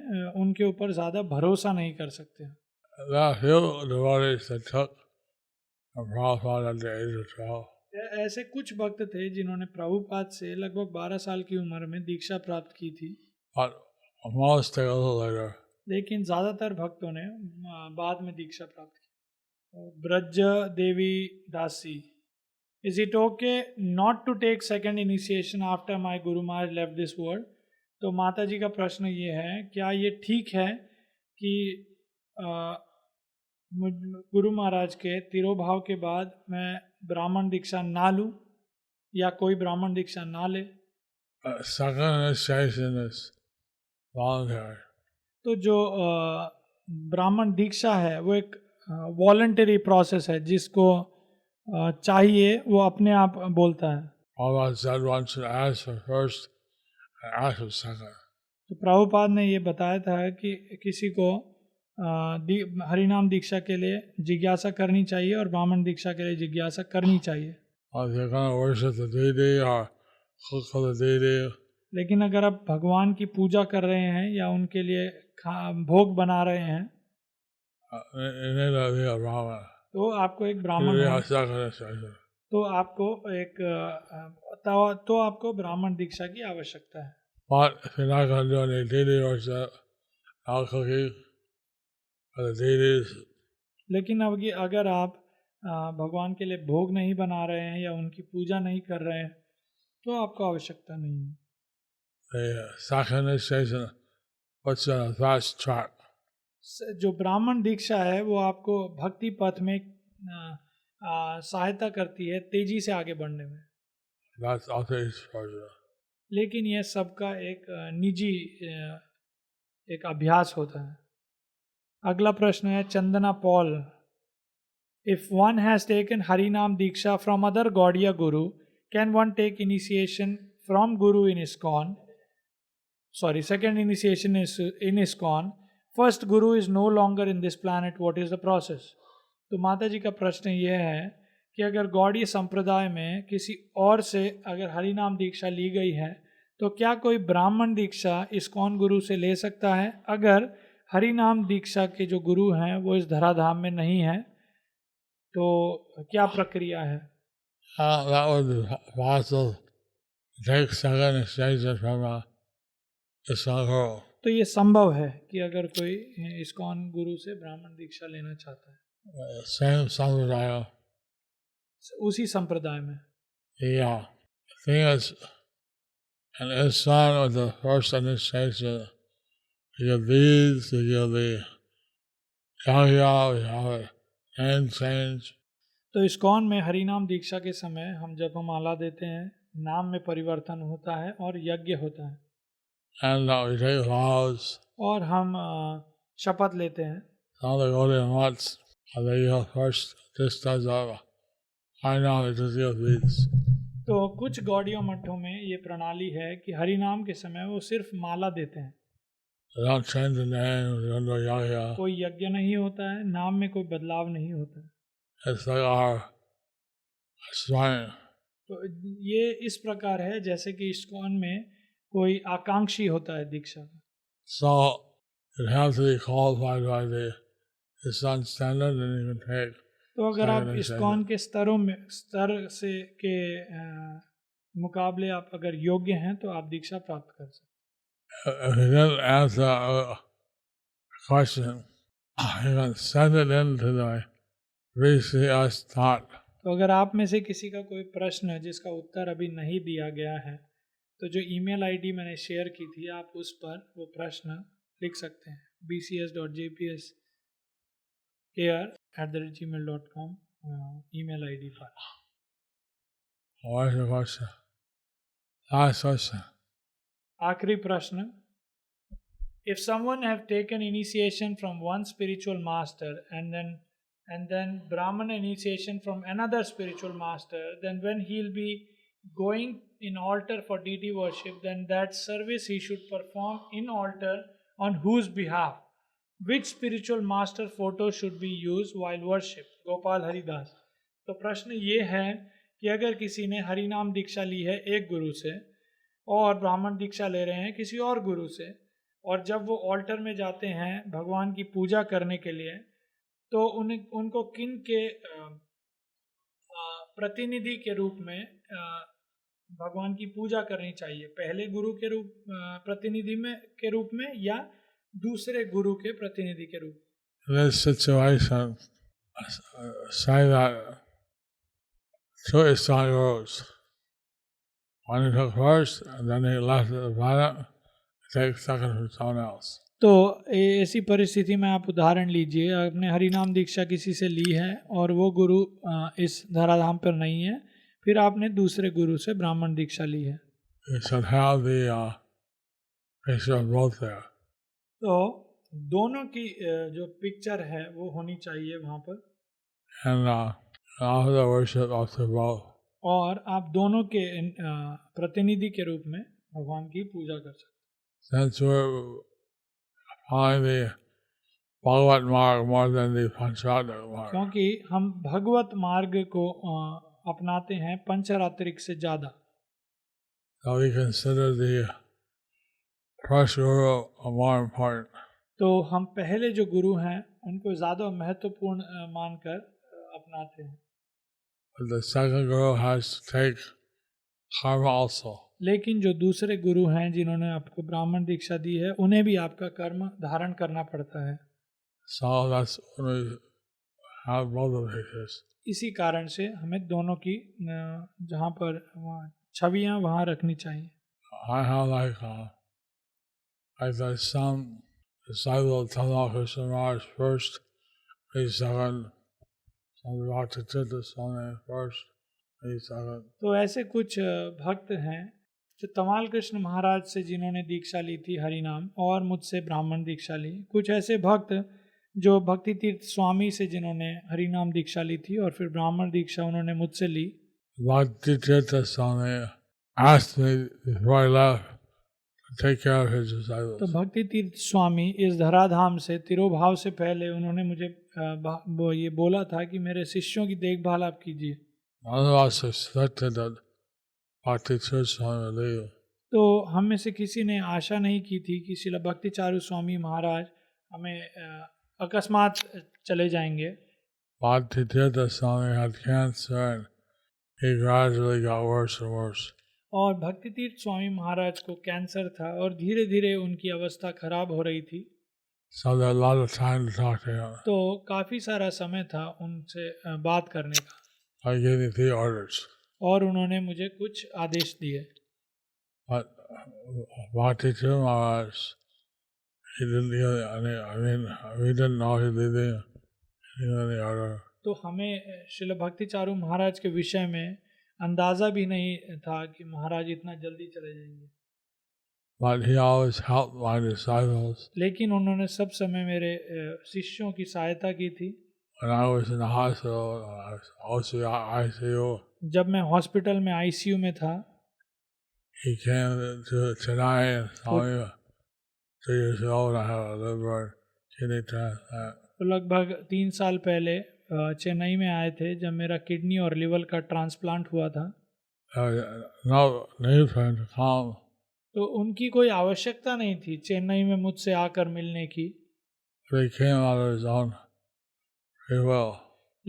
उनके ऊपर ज़्यादा भरोसा नहीं कर सकते। There are few devotees that took from Prabhupada at the age of 12. ऐसे कुछ भक्त थे जिन्होंने प्रभुपाद से लगभग 12 साल की उम्र में दीक्षा प्राप्त की थी, But most take a little later. लेकिन ज़्यादातर भक्तों ने बाद में दीक्षा प्राप्त की। Braj Devi Dasi, is it okay not to take second initiation after my guru Maharaj left this world? तो माता जी का प्रश्न ये है, क्या ये ठीक है कि गुरु महाराज के तिरोभाव के बाद मैं ब्राह्मण दीक्षा ना लूँ या कोई ब्राह्मण दीक्षा ना ले? Second initiation is voluntary. तो जो ब्राह्मण दीक्षा है वो एक वॉलंटरी प्रोसेस है, जिसको चाहिए वो अपने आप बोलता है। Prabhupada said one should ask for first and ask for second. तो प्रभुपाद ने ये बताया था कि किसी को हरिनाम दीक्षा के लिए जिज्ञासा करनी चाहिए और ब्राह्मण दीक्षा के लिए जिज्ञासा करनी चाहिए। If you're going to worship the deity or cook for the deity, लेकिन अगर आप भगवान की पूजा कर रहे हैं या उनके लिए भोग बना रहे हैं you need to be a Brahmin. तो आपको एक You ब्राह्मण need है, a second initiation. तो आपको ब्राह्मण दीक्षा की आवश्यकता है। But if you're not going to do any deity worship, no cooking for the deities, लेकिन अगर आप भगवान के लिए भोग नहीं बना रहे हैं या उनकी पूजा नहीं कर रहे हैं तो आपको आवश्यकता नहीं है। the second initiation puts you on a fast track. जो ब्राह्मण दीक्षा है वो आपको भक्ति पथ में सहायता करती है तेजी से आगे बढ़ने में, That's always for you. लेकिन यह सबका एक निजी एक अभ्यास होता है। अगला प्रश्न है Chandana Paul, if one has taken Harinam diksha from other Gaudiya guru, can one take initiation from guru in ISKCON? Sorry, second initiation is in ISKCON. First guru is no longer in this planet. What is the process? तो माता जी का प्रश्न ये है कि अगर गौड़ीय संप्रदाय में किसी और से अगर हरिनाम दीक्षा ली गई है तो क्या कोई ब्राह्मण दीक्षा ISKCON गुरु से ले सकता है? अगर हरिनाम दीक्षा के जो गुरु हैं वो इस धराधाम में नहीं है तो क्या प्रक्रिया है? That would be possible. Take second initiation from ISKCON guru. तो ये संभव है कि अगर कोई ISKCON गुरु से ब्राह्मण दीक्षा लेना चाहता है Same sampradaya. उसी संप्रदाय में। The thing is, in ISKCON with the first initiation, you give beads, you give the yagya, you have a name change. तो ISKCON में हरिनाम दीक्षा के समय हम जब हम माला देते हैं नाम में परिवर्तन होता है और यज्ञ होता है And we take vows. और हम शपथ लेते हैं। Some of the golden months, they give first distance of Harinam, just give beads. तो कुछ गौड़ियों मठों में ये प्रणाली है कि हरिनाम के समय वो सिर्फ माला देते हैं, They don't change the name, they don't do yagya. कोई यज्ञ नहीं होता है, नाम में कोई बदलाव नहीं होता है। It's like our shrine. तो ये इस प्रकार है जैसे कि ISKCON में कोई आकांक्षी होता है दीक्षा का। So it has to be qualified by the ISKCON standard, and you can take. तो अगर आप Second इस्कॉन के स्तर से के मुकाबले आप अगर योग्य हैं तो आप दीक्षा प्राप्त कर सकते If he didn't answer a question, he can send it into the VCS thought. हैं। तो अगर आप में से किसी का कोई प्रश्न जिसका उत्तर अभी नहीं दिया गया है तो जो ईमेल आईडी मैंने शेयर की थी आप उस पर वो प्रश्न लिख सकते हैं bcs.jpskr@gmail.com ईमेल आईडी पर। What's your question? Last question. आखिरी प्रश्न, if someone have taken initiation from one spiritual master and then Brahmana initiation from another spiritual master, then when he'll be going in altar for deity worship, then that service he should perform in altar on whose behalf? Which spiritual master photo should be used while worship? Gopal Haridas. तो प्रश्न ये है कि अगर किसी ने हरिनाम दीक्षा ली है एक गुरु से और ब्राह्मण दीक्षा ले रहे हैं किसी और गुरु से, और जब वो ऑल्टर में जाते हैं भगवान की पूजा करने के लिए, तो उनको किन के प्रतिनिधि के रूप में भगवान की पूजा करनी चाहिए? पहले गुरु के प्रतिनिधि के रूप में या दूसरे गुरु के प्रतिनिधि के रूप में? In this situation, say that two Islamic gurus. One he took first, and then he left the planet to take second from someone else. तो ऐसी परिस्थिति में आप उदाहरण लीजिए, आपने हरिनाम दीक्षा किसी से ली है और वो गुरु इस धराधाम पर नहीं है, फिर आपने दूसरे गुरु से ब्राह्मण दीक्षा ली है। You should have the picture of both there. तो दोनों की जो पिक्चर है वो होनी चाहिए वहाँ पर, And offer the worship of the both. और आप दोनों के प्रतिनिधि के रूप में भगवान की पूजा कर सकते हैं। Since we're following the Bhagavat marg more than the Pancharatric marg, क्योंकि हम भगवत मार्ग को अपनाते हैं पंचरात्रिक से ज़्यादा, so we consider the first guru more important. तो हम पहले जो गुरु हैं उनको ज़्यादा महत्वपूर्ण मानकर अपनाते हैं। But the second guru has to take karma also. लेकिन जो दूसरे गुरु हैं जिन्होंने आपको ब्राह्मण दीक्षा दी है उन्हें भी आपका कर्म धारण करना पड़ता है। So that's when we have both of these. इसी कारण से हमें दोनों की जहाँ पर छवियाँ वहाँ रखनी चाहिए। I have like there's some disciple of Tamal Krishna Maharaj first, he's second, some Bhakti Tirtha Swami first, he's second. तो ऐसे कुछ भक्त हैं जो तमाल कृष्ण महाराज से जिन्होंने दीक्षा ली थी हरिनाम और मुझसे ब्राह्मण दीक्षा ली, कुछ ऐसे भक्त जो भक्ति तीर्थ स्वामी से जिन्होंने हरिनाम दीक्षा ली थी और फिर ब्राह्मण दीक्षा उन्होंने मुझसे ली। Bhakti Tirtha Swami asked me before I left to take care of his disciples. तो भक्ति तीर्थ स्वामी इस धराधाम से तिरोभाव से पहले उन्होंने मुझे ये बोला था कि मेरे शिष्यों की देखभाल आप कीजिए। None of us expected that Bhakti Tirtha Swami would leave. तो हम में से किसी ने आशा नहीं की थी कि श्रील भक्ति चारू स्वामी महाराज हमें अकस्मात चले जाएंगे। Bhakti Tirtha Swami had cancer and he gradually got worse and worse. और भक्ति तीर्थ स्वामी महाराज को कैंसर था और धीरे धीरे उनकी अवस्था खराब हो रही थी। So there was a lot of time to talk to him. तो काफ़ी सारा समय था उनसे बात करने का। I gave him 3 orders. और उन्होंने मुझे कुछ आदेश दिए। But Bhakti Tirtha Maharaj, he didn't give any, we didn't know he did any order. तो हमें श्रील भक्ति चारू महाराज के विषय में अंदाज़ा भी नहीं था कि महाराज इतना जल्दी चले जाएंगे। But he always helped my disciples. लेकिन उन्होंने सब समय मेरे शिष्यों की सहायता की थी। When I was in the hospital, I was also ICU. जब मैं हॉस्पिटल में आईसीयू में था, He came to Chennai and saw me 2 years old. I had a liver and kidney transplant. तो लगभग 3 साल पहले चेन्नई में आए थे जब मेरा किडनी और लिवर का ट्रांसप्लांट हुआ था। No need for him to come. तो उनकी कोई आवश्यकता नहीं थी चेन्नई में मुझसे आकर मिलने की, He came out of his own free will.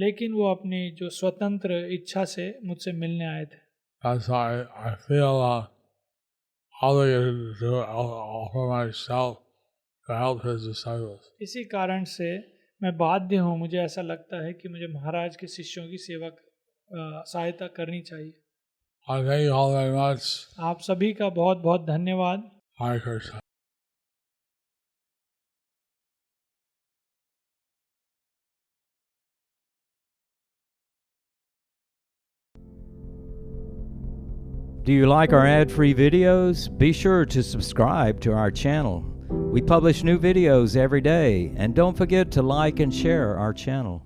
लेकिन वो अपनी जो स्वतंत्र इच्छा से मुझसे मिलने आए थे। That's why I feel obligated to offer myself to help his disciples. इसी कारण से मैं बाध्य हूँ, मुझे ऐसा लगता है कि मुझे महाराज के शिष्यों की सहायता करनी चाहिए। Thank you all very much. आप सभी का बहुत बहुत धन्यवाद। Hare Krishna. Do you like our ad-free videos? Be sure to subscribe to our channel. We publish new videos every day, and don't forget to like and share our channel.